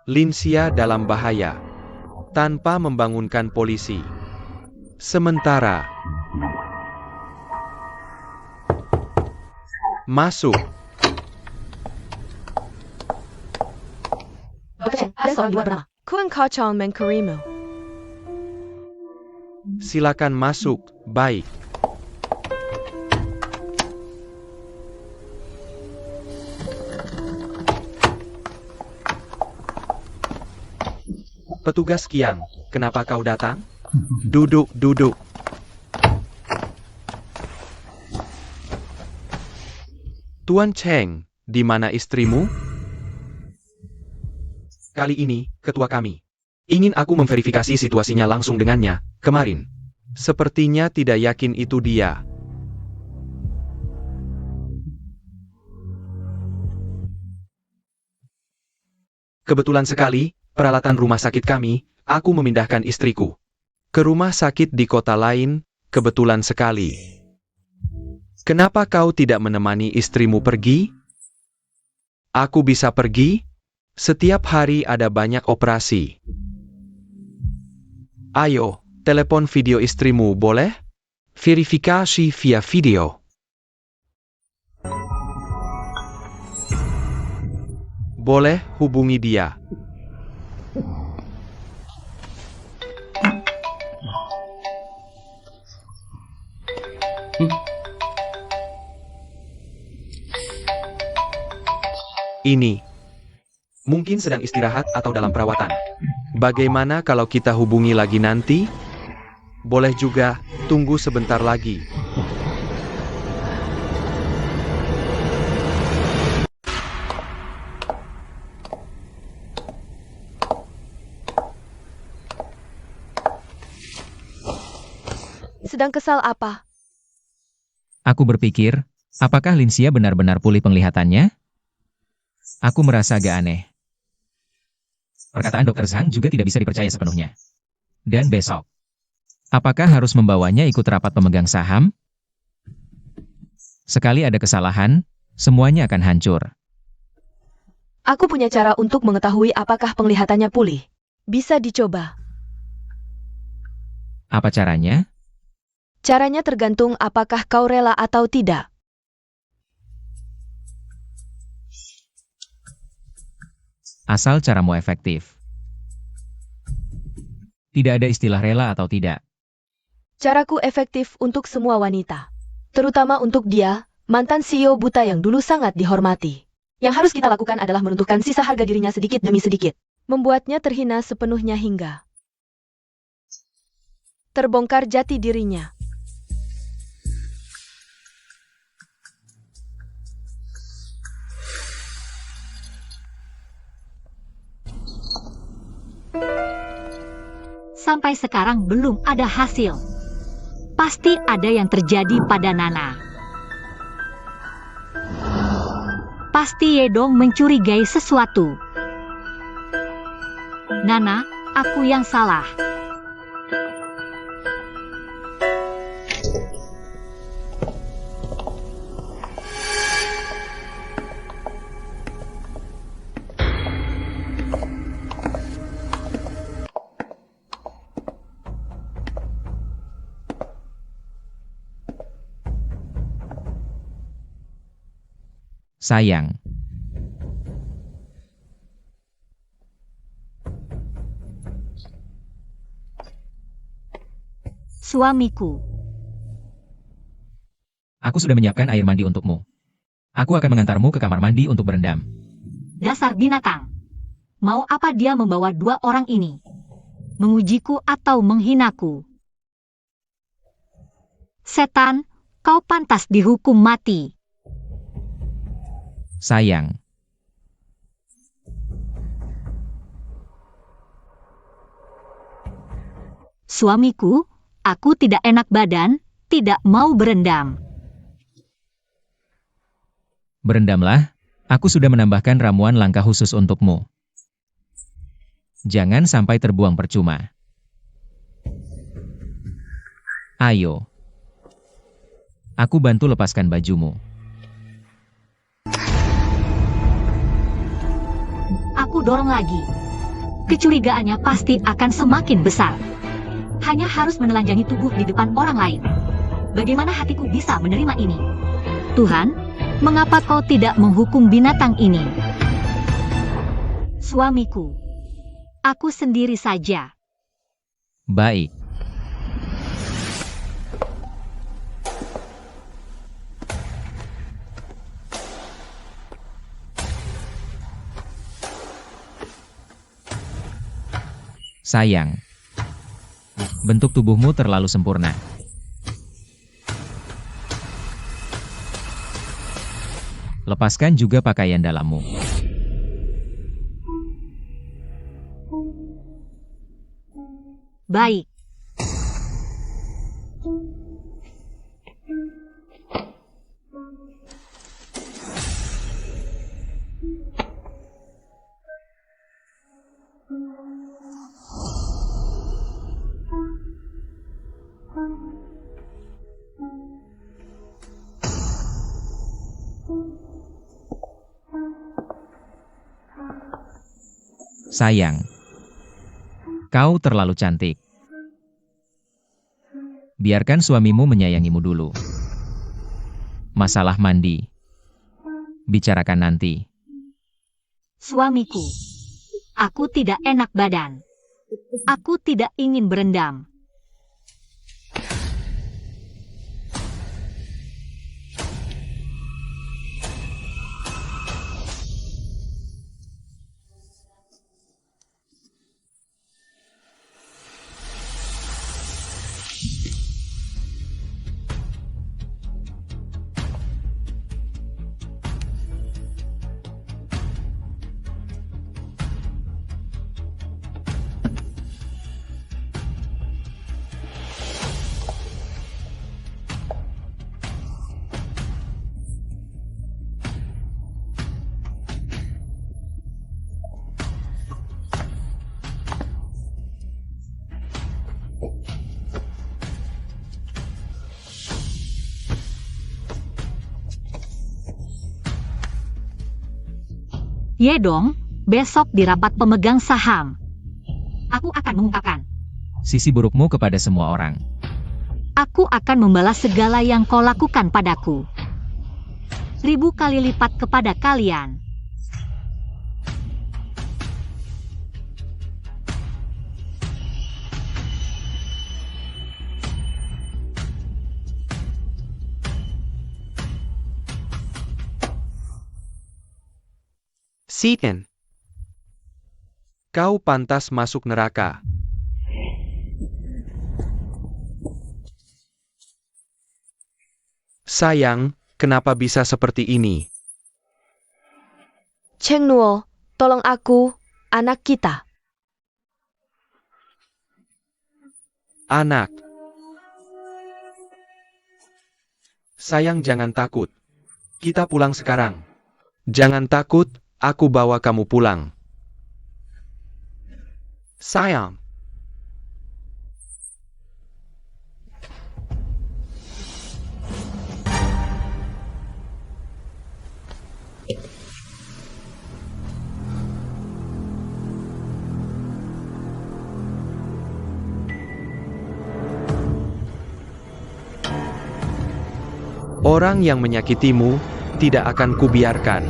Linsia dalam bahaya, tanpa membangunkan polisi. Sementara, masuk. Dr. Chen, ada seorang di luar bernama. Kun Kacang Menkerimu. Silakan masuk, baik. Petugas Qiang, kenapa kau datang? Duduk, duduk. Tuan Cheng, di mana istrimu? Kali ini, ketua kami. Ingin aku memverifikasi situasinya langsung dengannya, kemarin. Sepertinya tidak yakin itu dia. Kebetulan sekali, peralatan rumah sakit kami, aku memindahkan istriku ke rumah sakit di kota lain, kebetulan sekali. Kenapa kau tidak menemani istrimu pergi? Aku bisa pergi? Setiap hari ada banyak operasi. Ayo, telepon video istrimu boleh? Verifikasi via video. Boleh hubungi dia. Ini mungkin sedang istirahat atau dalam perawatan. Bagaimana kalau kita hubungi lagi nanti? Boleh juga, tunggu sebentar lagi. Sedang kesal apa? Aku berpikir, apakah Linsia benar-benar pulih penglihatannya? Aku merasa agak aneh. Perkataan Dr. Zhang juga tidak bisa dipercaya sepenuhnya. Dan besok, apakah harus membawanya ikut rapat pemegang saham? Sekali ada kesalahan, semuanya akan hancur. Aku punya cara untuk mengetahui apakah penglihatannya pulih. Bisa dicoba. Apa caranya? Caranya tergantung apakah kau rela atau tidak. Asal caramu efektif. Tidak ada istilah rela atau tidak. Caraku efektif untuk semua wanita. Terutama untuk dia, mantan CEO buta yang dulu sangat dihormati. Yang harus kita lakukan adalah meruntuhkan sisa harga dirinya sedikit demi sedikit. Membuatnya terhina sepenuhnya hingga terbongkar jati dirinya. Sampai sekarang belum ada hasil. Pasti ada yang terjadi pada Nana. Pasti Yedong mencurigai sesuatu. Nana, aku yang salah. Sayang. Suamiku. Aku sudah menyiapkan air mandi untukmu. Aku akan mengantarmu ke kamar mandi untuk berendam. Dasar binatang. Mau apa dia membawa dua orang ini? Mengujiku atau menghinaku? Setan, kau pantas dihukum mati. Sayang, Suamiku, aku tidak enak badan, tidak mau berendam. berendamlah. Aku sudah menambahkan ramuan langka khusus untukmu. Jangan sampai terbuang percuma. Ayo. Aku bantu lepaskan bajumu. Aku dorong lagi. Kecurigaannya pasti akan semakin besar. Hanya harus menelanjangi tubuh di depan orang lain. Bagaimana hatiku bisa menerima ini? Tuhan, mengapa kau tidak menghukum binatang ini? Suamiku, aku sendiri saja. Baik. Sayang, bentuk tubuhmu terlalu sempurna. Lepaskan juga pakaian dalammu. Baik. Sayang, kau terlalu cantik. Biarkan suamimu menyayangimu dulu. Masalah mandi, bicarakan nanti. Suamiku, aku tidak enak badan. Aku tidak ingin berendam. Ye dong, besok di rapat pemegang saham. Aku akan mengungkapkan. Sisi burukmu kepada semua orang. Aku akan membalas segala yang kau lakukan padaku. 1000 kali lipat kepada kalian. Satan, kau pantas masuk neraka. Sayang, kenapa bisa seperti ini? Cheng Nuo, tolong aku, anak kita. Anak. Sayang, jangan takut. Kita pulang sekarang. Jangan takut, aku bawa kamu pulang. Sayang. Orang yang menyakitimu tidak akan kubiarkan.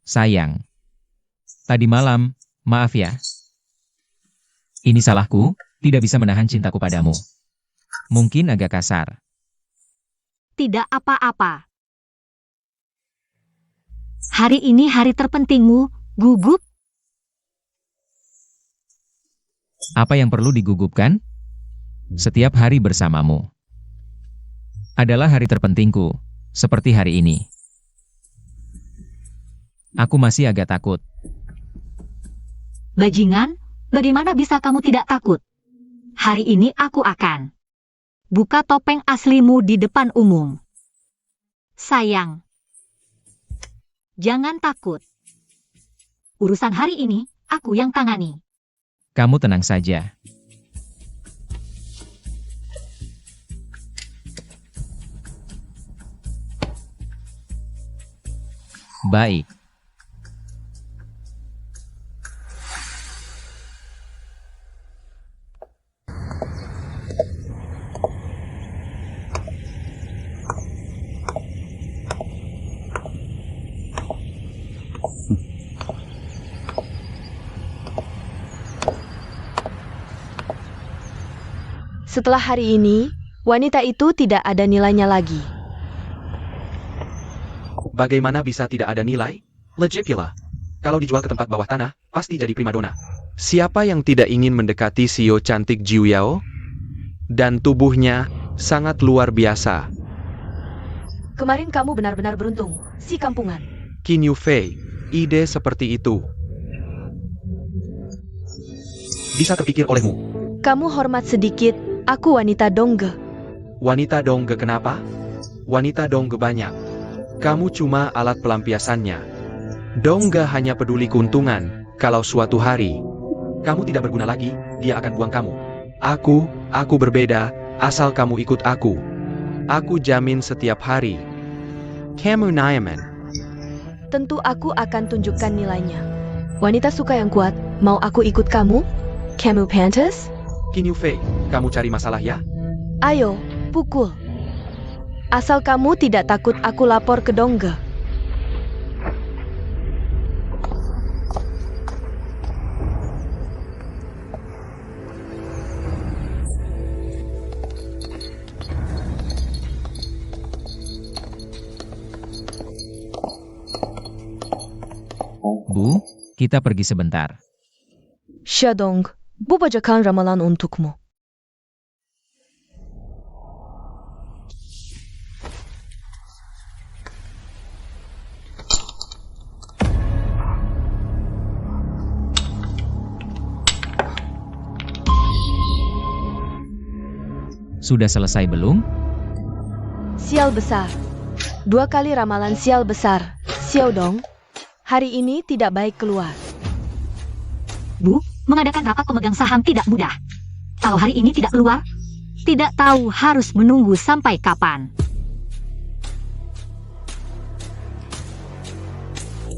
Sayang, tadi malam, maaf ya. Ini salahku, tidak bisa menahan cintaku padamu. Mungkin agak kasar. Tidak apa-apa. Hari ini hari terpentingmu, gugup. Apa yang perlu digugupkan? Setiap hari bersamamu adalah hari terpentingku, seperti hari ini. Aku masih agak takut. Bajingan, bagaimana bisa kamu tidak takut? Hari ini aku akan buka topeng aslimu di depan umum. Sayang, jangan takut. Urusan hari ini, aku yang tangani. Kamu tenang saja. Baik. Setelah hari ini, wanita itu tidak ada nilainya lagi. Bagaimana bisa tidak ada nilai? Legit gila. Kalau dijual ke tempat bawah tanah, pasti jadi primadona. Siapa yang tidak ingin mendekati Xiao cantik Jiu Yao? Dan tubuhnya sangat luar biasa. Kemarin kamu benar-benar beruntung, si kampungan. Qin Yufei, ide seperti itu bisa terpikir olehmu. Kamu hormat sedikit, aku wanita Dongge. Wanita Dongge kenapa? Wanita Dongge banyak. Kamu cuma alat pelampiasannya. Dongge hanya peduli keuntungan. Kalau suatu hari kamu tidak berguna lagi, dia akan buang kamu. Aku berbeda, asal kamu ikut aku. Aku jamin setiap hari. Kamu nyaman. Tentu aku akan tunjukkan nilainya. Wanita suka yang kuat, mau aku ikut kamu? Kamu pantas? Qin Yufei, kamu cari masalah ya? Ayo, pukul. Asal kamu tidak takut aku lapor ke Dongge. Bu, kita pergi sebentar. Shadong, bu bacakan ramalan untukmu. Sudah selesai belum? Sial besar. 2 kali ramalan sial besar. Xiaodong, hari ini tidak baik keluar. Bu, mengadakan rapat pemegang saham tidak mudah. Kalau hari ini tidak keluar, tidak tahu harus menunggu sampai kapan.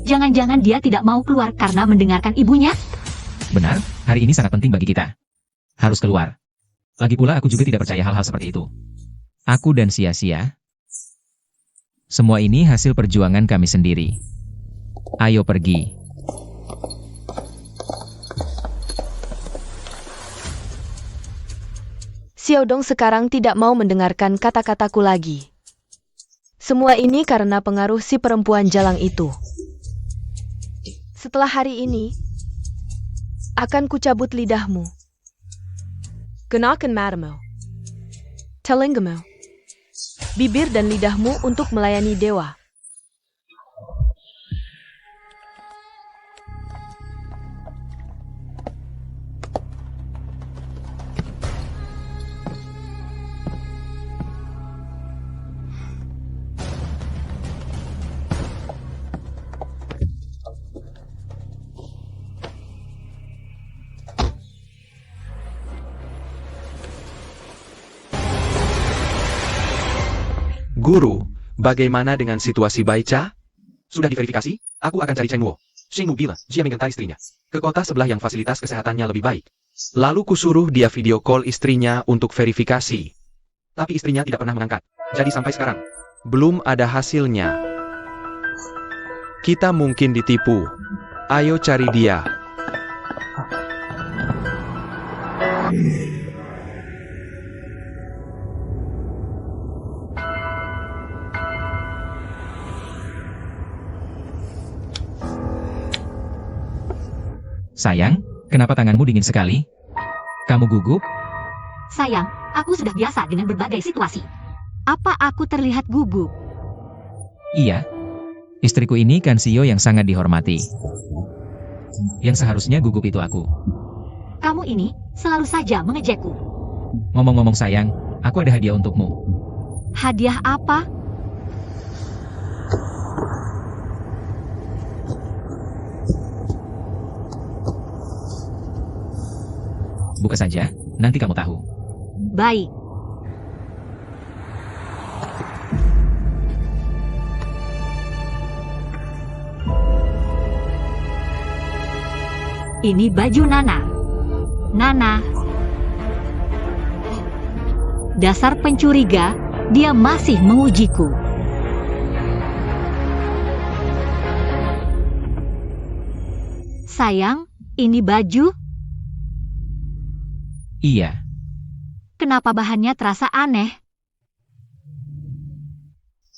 Jangan-jangan dia tidak mau keluar karena mendengarkan ibunya? Benar, hari ini sangat penting bagi kita. Harus keluar. Lagi pula aku juga tidak percaya hal-hal seperti itu. Aku dan sia-sia. Semua ini hasil perjuangan kami sendiri. Ayo pergi. Xiaodong sekarang tidak mau mendengarkan kata-kataku lagi. Semua ini karena pengaruh si perempuan jalang itu. Setelah hari ini, akan kucabut lidahmu. Kenakan matamu. Telingamu. Bibir dan lidahmu untuk melayani dewa. Guru, bagaimana dengan situasi Baicha? Sudah diverifikasi? Aku akan cari Cheng Wo. Xing Mu bilang, dia mengentai istrinya ke kota sebelah yang fasilitas kesehatannya lebih baik. Lalu kusuruh dia video call istrinya untuk verifikasi. Tapi istrinya tidak pernah mengangkat. Jadi sampai sekarang, belum ada hasilnya. Kita mungkin ditipu. Ayo cari dia. Sayang, kenapa tanganmu dingin sekali? Kamu gugup? Sayang, aku sudah biasa dengan berbagai situasi. Apa aku terlihat gugup? Iya. Istriku ini kan CEO yang sangat dihormati. Yang seharusnya gugup itu aku. Kamu ini selalu saja mengejekku. Ngomong-ngomong sayang, aku ada hadiah untukmu. Hadiah apa? Buka saja, nanti kamu tahu. Baik. Ini baju Nana. Nana. Dasar pencuriga, dia masih mengujiku. Sayang, ini baju. Iya. Kenapa bahannya terasa aneh?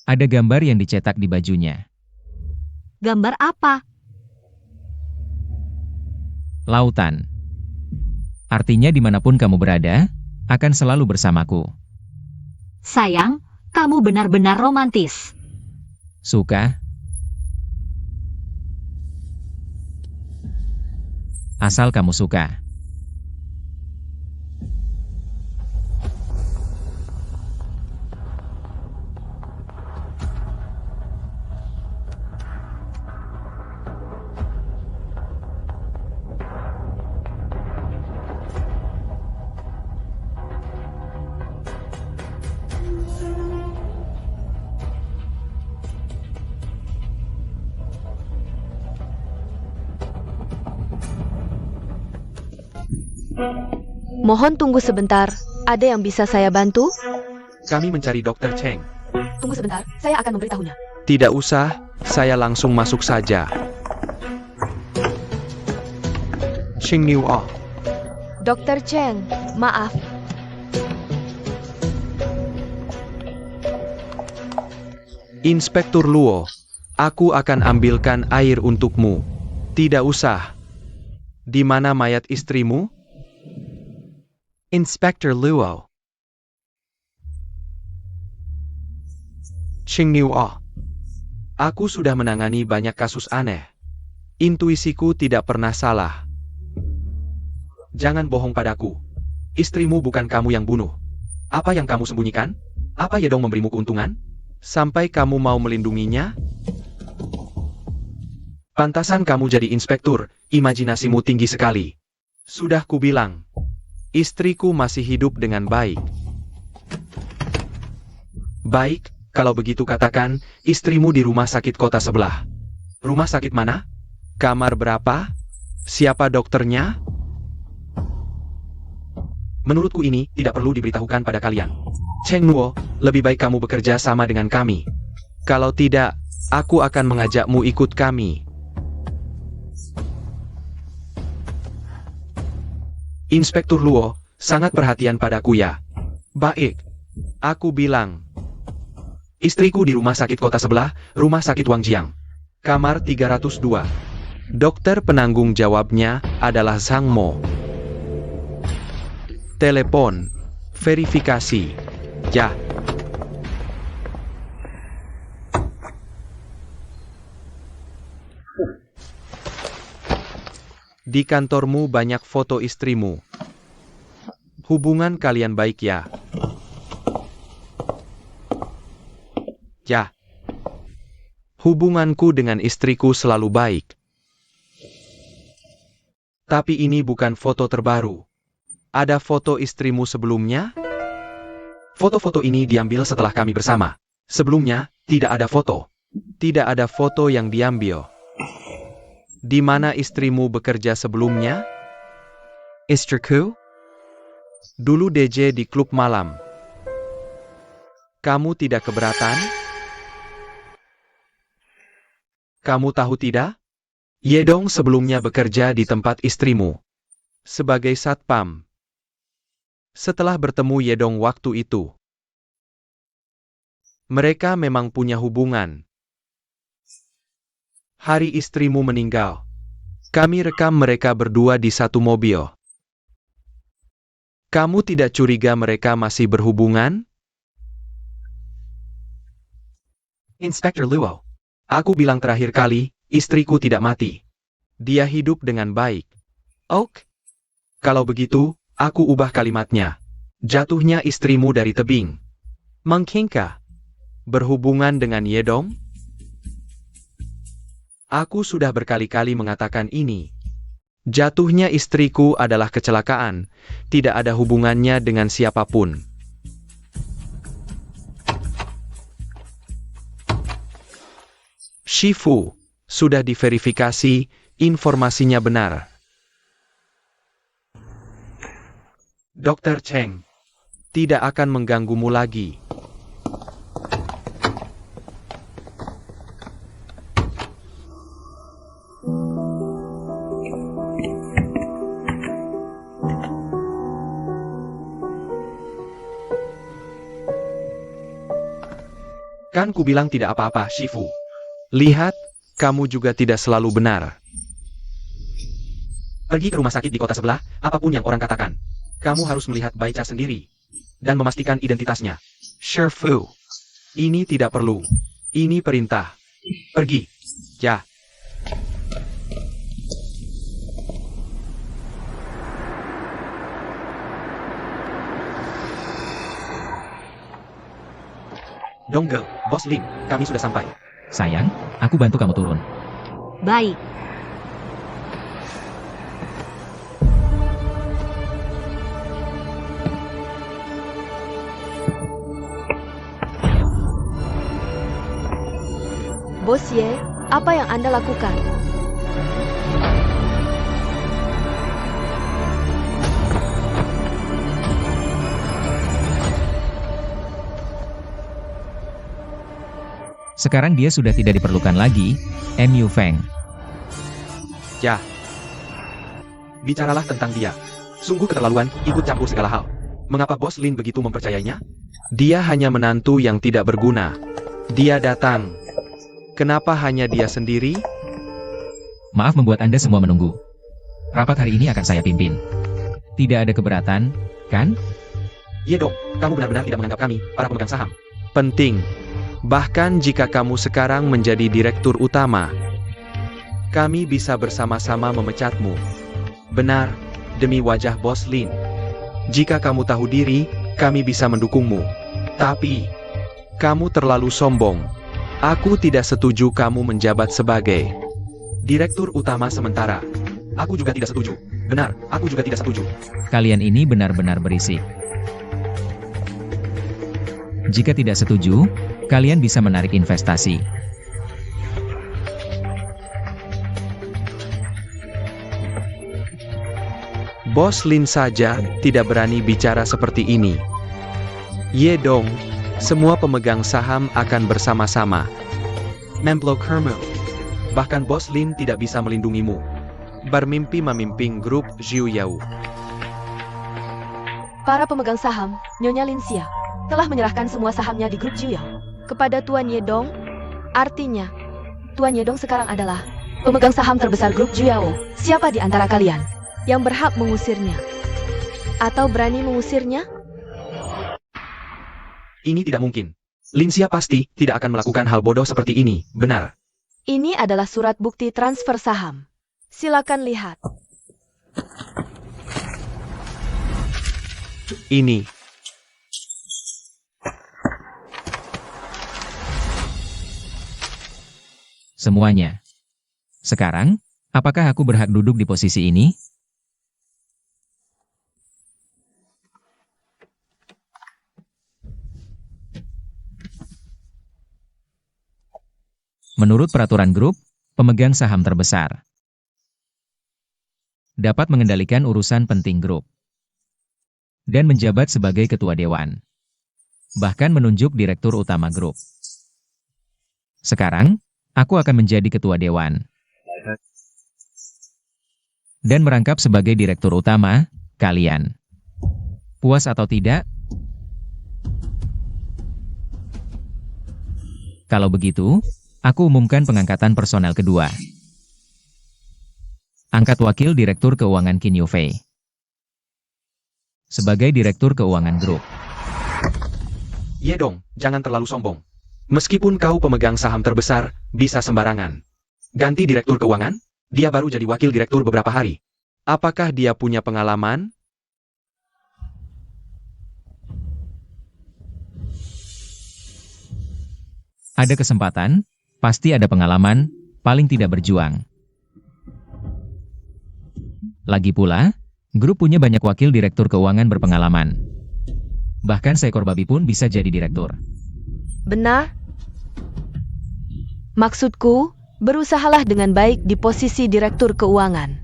Ada gambar yang dicetak di bajunya. Gambar apa? Lautan. Artinya dimanapun kamu berada, akan selalu bersamaku. Sayang, kamu benar-benar romantis. Suka? Asal kamu suka. Mohon tunggu sebentar. Ada yang bisa saya bantu? Kami mencari Dr. Cheng. Tunggu sebentar, saya akan memberitahunya. Tidak usah, saya langsung masuk saja. Ching Niu Oh. Dr. Cheng, maaf. Inspektur Luo, aku akan ambilkan air untukmu. Tidak usah. Di mana mayat istrimu? Inspektur Luo. Ching Niu Oh. Aku sudah menangani banyak kasus aneh. Intuisiku tidak pernah salah. Jangan bohong padaku. Istrimu bukan kamu yang bunuh. Apa yang kamu sembunyikan? Apa Yedong memberimu keuntungan? Sampai kamu mau melindunginya? Pantasan kamu jadi inspektur, imajinasimu tinggi sekali. Sudah kubilang, istriku masih hidup dengan baik. Baik, kalau begitu katakan, istrimu di rumah sakit kota sebelah. Rumah sakit mana? Kamar berapa? Siapa dokternya? Menurutku ini tidak perlu diberitahukan pada kalian. Cheng Nuo, lebih baik kamu bekerja sama dengan kami. Kalau tidak, aku akan mengajakmu ikut kami. Inspektur Luo, sangat perhatian padaku ya. Baik. Aku bilang. Istriku di rumah sakit kota sebelah, rumah sakit Wangjiang. Kamar 302. Dokter penanggung jawabnya adalah Zhang Mo. Telepon. Verifikasi. Ya. Di kantormu banyak foto istrimu. Hubungan kalian baik ya? Ya. Hubunganku dengan istriku selalu baik. Tapi ini bukan foto terbaru. Ada foto istrimu sebelumnya? Foto-foto ini diambil setelah kami bersama. Sebelumnya, tidak ada foto. Tidak ada foto yang diambil. Di mana istrimu bekerja sebelumnya? Istriku? Dulu DJ di klub malam. Kamu tidak keberatan? Kamu tahu tidak? Yedong sebelumnya bekerja di tempat istrimu. Sebagai satpam. Setelah bertemu Yedong waktu itu. Mereka memang punya hubungan. Hari istrimu meninggal. Kami rekam mereka berdua di satu mobil. Kamu tidak curiga mereka masih berhubungan? Inspektur Luo. Aku bilang terakhir kali, istriku tidak mati. Dia hidup dengan baik. Ok. Kalau begitu, aku ubah kalimatnya. Jatuhnya istrimu dari tebing. Mengkingka. Berhubungan dengan Yedong? Aku sudah berkali-kali mengatakan ini. Jatuhnya istriku adalah kecelakaan, tidak ada hubungannya dengan siapapun. Shifu, sudah diverifikasi, informasinya benar. Dr. Cheng, tidak akan mengganggumu lagi. Kan ku bilang tidak apa-apa, Shifu. Lihat, kamu juga tidak selalu benar. Pergi ke rumah sakit di kota sebelah, apapun yang orang katakan. Kamu harus melihat Baicha sendiri. Dan memastikan identitasnya. Shifu. Ini tidak perlu. Ini perintah. Pergi. Ya. Donggel, Bos Lin, kami sudah sampai. Sayang, aku bantu kamu turun. Baik. Bos Ye, apa yang Anda lakukan? Sekarang dia sudah tidak diperlukan lagi, Mu Feng. Ya. Bicaralah tentang dia. Sungguh keterlaluan, ikut campur segala hal. Mengapa Bos Lin begitu mempercayainya? Dia hanya menantu yang tidak berguna. Dia datang. Kenapa hanya dia sendiri? Maaf membuat Anda semua menunggu. Rapat hari ini akan saya pimpin. Tidak ada keberatan, kan? Iya dong, kamu benar-benar tidak menganggap kami, para pemegang saham. Penting. Bahkan jika kamu sekarang menjadi direktur utama, kami bisa bersama-sama memecatmu. Benar, demi wajah Bos Lin. Jika kamu tahu diri, kami bisa mendukungmu. Tapi, kamu terlalu sombong. Aku tidak setuju kamu menjabat sebagai direktur utama sementara. Aku juga tidak setuju. Benar, aku juga tidak setuju. Kalian ini benar-benar berisik. Jika tidak setuju, kalian bisa menarik investasi. Bos Lin saja tidak berani bicara seperti ini. Ye dong, semua pemegang saham akan bersama-sama. Memblok Hermu. Bahkan Bos Lin tidak bisa melindungimu. Bermimpi memimpin grup Zhu Yao. Para pemegang saham, Nyonya Lin Xia, telah menyerahkan semua sahamnya di grup Juyao kepada Tuan Yedong. Artinya, Tuan Yedong sekarang adalah pemegang saham terbesar grup Juyao. Siapa di antara kalian yang berhak mengusirnya? Atau berani mengusirnya? Ini tidak mungkin. Lin Xia pasti tidak akan melakukan hal bodoh seperti ini, benar. Ini adalah surat bukti transfer saham. Silakan lihat. Ini. Semuanya. Sekarang, apakah aku berhak duduk di posisi ini? Menurut peraturan grup, pemegang saham terbesar dapat mengendalikan urusan penting grup dan menjabat sebagai ketua dewan, bahkan menunjuk direktur utama grup. Sekarang, aku akan menjadi ketua dewan dan merangkap sebagai direktur utama kalian. Puas atau tidak? Kalau begitu, aku umumkan pengangkatan personel kedua. Angkat Wakil Direktur Keuangan Qin Yufei sebagai Direktur Keuangan Grup. Ye Dong, jangan terlalu sombong. Meskipun kau pemegang saham terbesar, bisa sembarangan. Ganti Direktur Keuangan? Dia baru jadi Wakil Direktur beberapa hari. Apakah dia punya pengalaman? Ada kesempatan, pasti ada pengalaman, paling tidak berjuang. Lagi pula, grup punya banyak wakil direktur keuangan berpengalaman. Bahkan seekor babi pun bisa jadi direktur. Benar? Maksudku, berusahalah dengan baik di posisi direktur keuangan.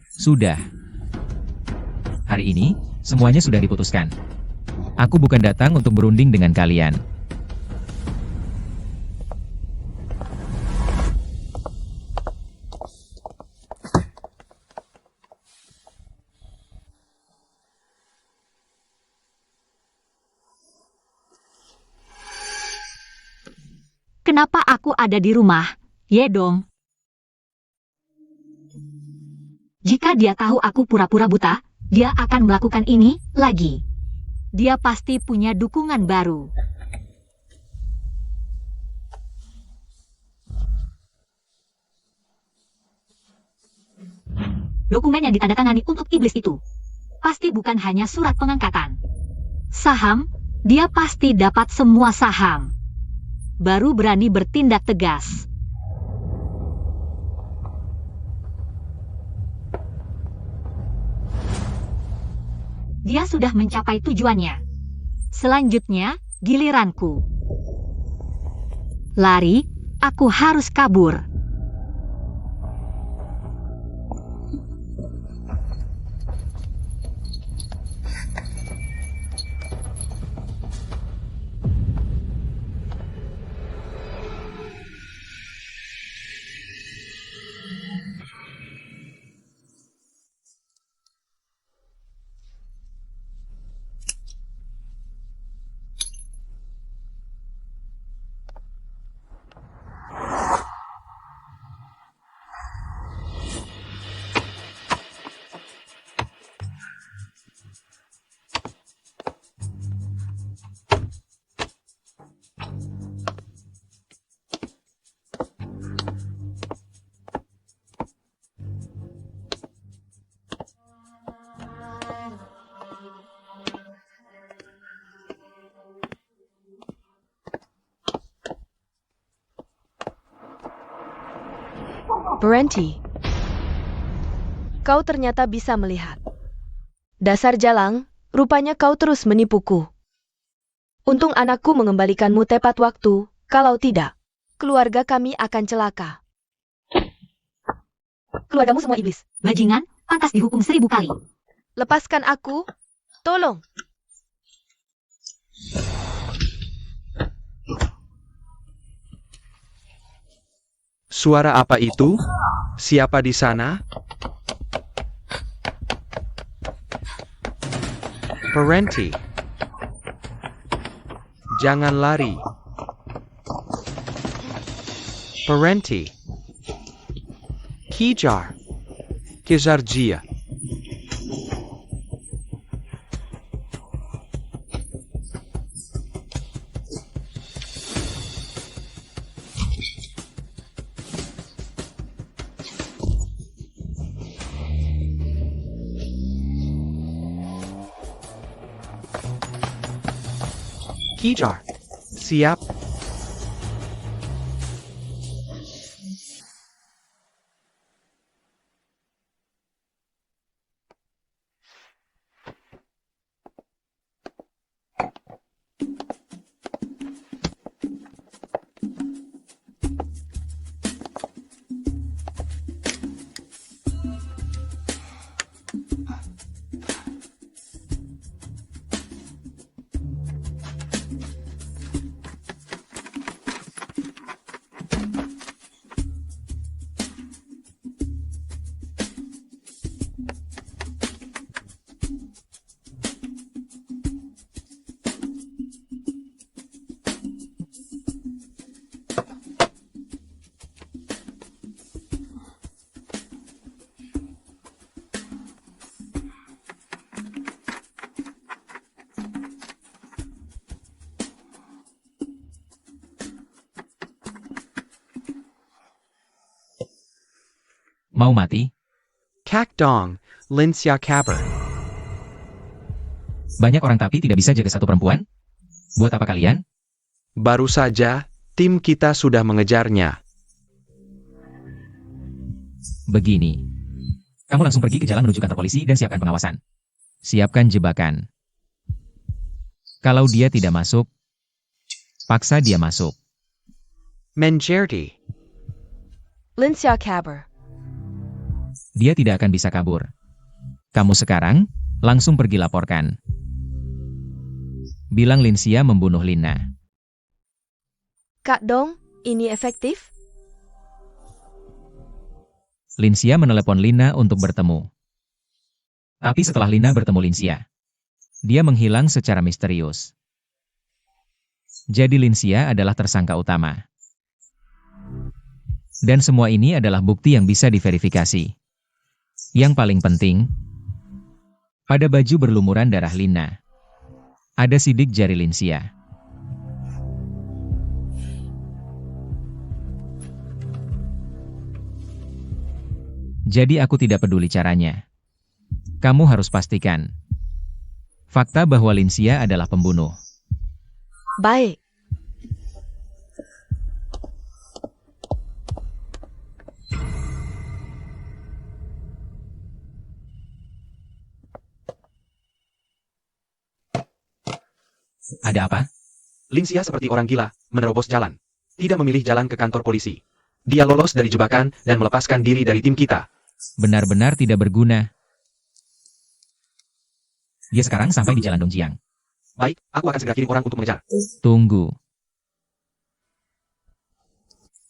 Sudah. Hari ini, semuanya sudah diputuskan. Aku bukan datang untuk berunding dengan kalian. Kenapa aku ada di rumah, Ye Dong? Jika dia tahu aku pura-pura buta, dia akan melakukan ini lagi. Dia pasti punya dukungan baru. Dokumen yang ditandatangani untuk iblis itu pasti bukan hanya surat pengangkatan. Saham, dia pasti dapat semua saham. Baru berani bertindak tegas. Dia sudah mencapai tujuannya. Selanjutnya, giliranku. Lari, aku harus kabur. Berhenti. Kau ternyata bisa melihat. Dasar jalang, rupanya kau terus menipuku. Untung anakku mengembalikanmu tepat waktu, kalau tidak, keluarga kami akan celaka. Keluargamu semua iblis. Bajingan, pantas dihukum 1000 kali. Lepaskan aku, tolong. Suara apa itu? Siapa di sana? Berhenti. Jangan lari. Berhenti. Kejar. Kejar dia. Kejar. Siap. Mau mati? Kak Dong, Lin Xia Kaber. Banyak orang tapi tidak bisa jaga satu perempuan? Buat apa kalian? Baru saja, tim kita sudah mengejarnya. Begini. Kamu langsung pergi ke jalan menuju kantor polisi dan siapkan pengawasan. Siapkan jebakan. Kalau dia tidak masuk, paksa dia masuk. Menjerti. Lin Xia Kaber. Dia tidak akan bisa kabur. Kamu sekarang, langsung pergi laporkan. Bilang Linsia membunuh Lina. Kak Dong, ini efektif? Linsia menelepon Lina untuk bertemu. Tapi setelah Lina bertemu Linsia, dia menghilang secara misterius. Jadi Linsia adalah tersangka utama. Dan semua ini adalah bukti yang bisa diverifikasi. Yang paling penting, pada baju berlumuran darah Lina, ada sidik jari Linsia. Jadi aku tidak peduli caranya. Kamu harus pastikan fakta bahwa Linsia adalah pembunuh. Baik. Ada apa? Lin Xia seperti orang gila, menerobos jalan. Tidak memilih jalan ke kantor polisi. Dia lolos dari jebakan dan melepaskan diri dari tim kita. Benar-benar tidak berguna. Dia sekarang sampai di jalan Dongjiang. Baik, aku akan segera kirim orang untuk mengejar. Tunggu.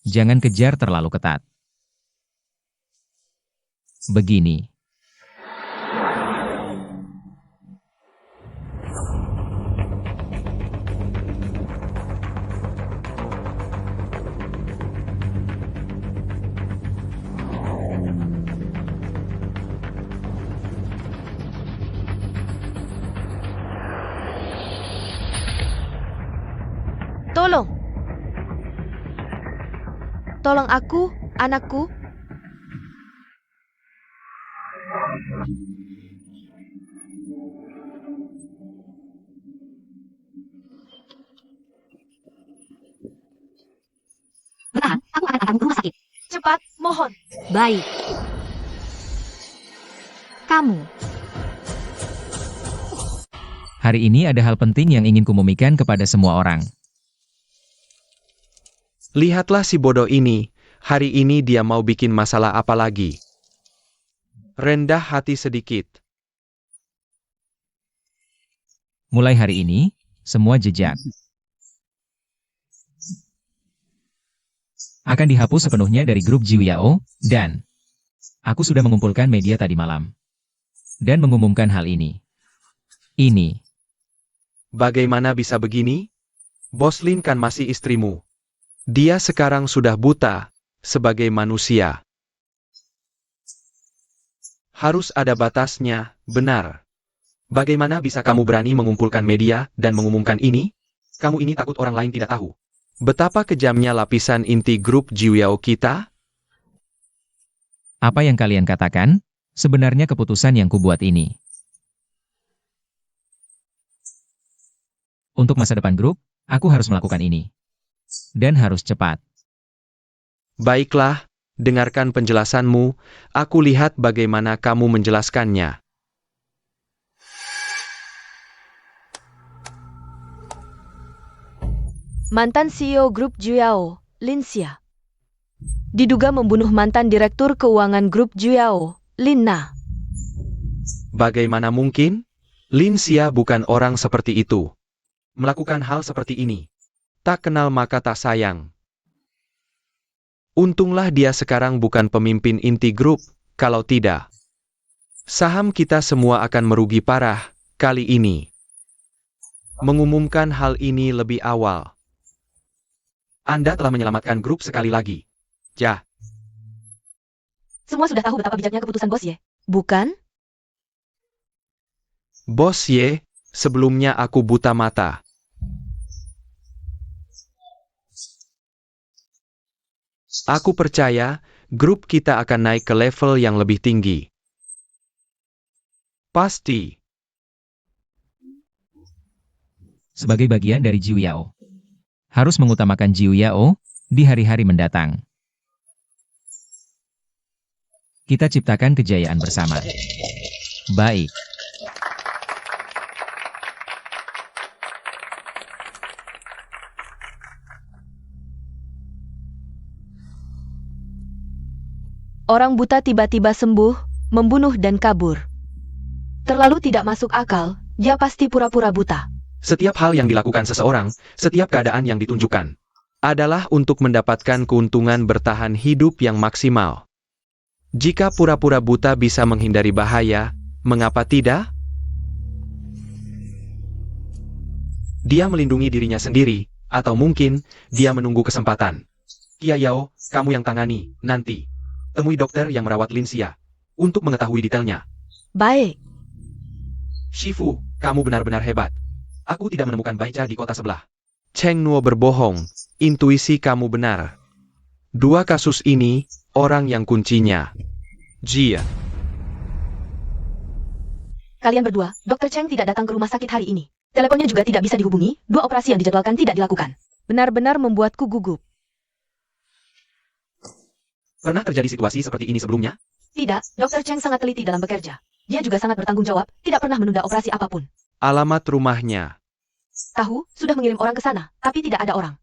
Jangan kejar terlalu ketat. Begini. Tolong. Tolong aku, anakku. Bertahan, aku akan antarmu ke rumah sakit. Cepat, mohon. Baik. Kamu, Hari ini ada hal penting yang ingin kumumikan kepada semua orang. Lihatlah si bodoh ini. Hari ini dia mau bikin masalah apa lagi. Rendah hati sedikit. Mulai hari ini, semua jejak akan dihapus sepenuhnya dari grup Jiuyao, dan aku sudah mengumpulkan media tadi malam. Dan mengumumkan hal ini. Ini. Bagaimana bisa begini? Bos Lin kan masih istrimu. Dia sekarang sudah buta, sebagai manusia. Harus ada batasnya, benar. Bagaimana bisa kamu berani mengumpulkan media dan mengumumkan ini? Kamu ini takut orang lain tidak tahu. Betapa kejamnya lapisan inti grup Jiuyao kita? Apa yang kalian katakan? Sebenarnya keputusan yang kubuat ini. Untuk masa depan grup, aku harus melakukan ini. Dan harus cepat. Baiklah, dengarkan penjelasanmu. Aku lihat bagaimana kamu menjelaskannya. Mantan CEO grup Jiuyao, Lin Xia, diduga membunuh mantan direktur keuangan grup Jiuyao, Lin Na. Bagaimana mungkin? Lin Xia bukan orang seperti itu. Melakukan hal seperti ini. Tak kenal maka tak sayang. Untunglah dia sekarang bukan pemimpin inti grup, kalau tidak, saham kita semua akan merugi parah, kali ini. Mengumumkan hal ini lebih awal. Anda telah menyelamatkan grup sekali lagi. Ya, Semua sudah tahu betapa bijaknya keputusan Bos Ye. Bukan? Bos Ye, sebelumnya aku buta mata. Aku percaya, grup kita akan naik ke level yang lebih tinggi. Pasti. Sebagai bagian dari Jiu Yao. Harus mengutamakan Jiu Yao di hari-hari mendatang. Kita ciptakan kejayaan bersama. Baik. Orang buta tiba-tiba sembuh, membunuh dan kabur. Terlalu tidak masuk akal, dia pasti pura-pura buta. Setiap hal yang dilakukan seseorang, setiap keadaan yang ditunjukkan, adalah untuk mendapatkan keuntungan bertahan hidup yang maksimal. Jika pura-pura buta bisa menghindari bahaya, mengapa tidak? Dia melindungi dirinya sendiri, atau mungkin dia menunggu kesempatan. Kia Yao, kamu yang tangani, nanti. Temui dokter yang merawat Lin Xia, untuk mengetahui detailnya. Baik. Shifu, kamu benar-benar hebat. Aku tidak menemukan Baicha di kota sebelah. Cheng Nuo berbohong, intuisi kamu benar. Dua kasus ini, orang yang kuncinya. Jia. Kalian berdua, Dr. Cheng tidak datang ke rumah sakit hari ini. Teleponnya juga tidak bisa dihubungi, 2 operasi yang dijadwalkan tidak dilakukan. Benar-benar membuatku gugup. Pernah terjadi situasi seperti ini sebelumnya? Tidak, Dr. Cheng sangat teliti dalam bekerja. Dia juga sangat bertanggung jawab, tidak pernah menunda operasi apapun. Alamat rumahnya. Tahu, sudah mengirim orang ke sana, tapi tidak ada orang.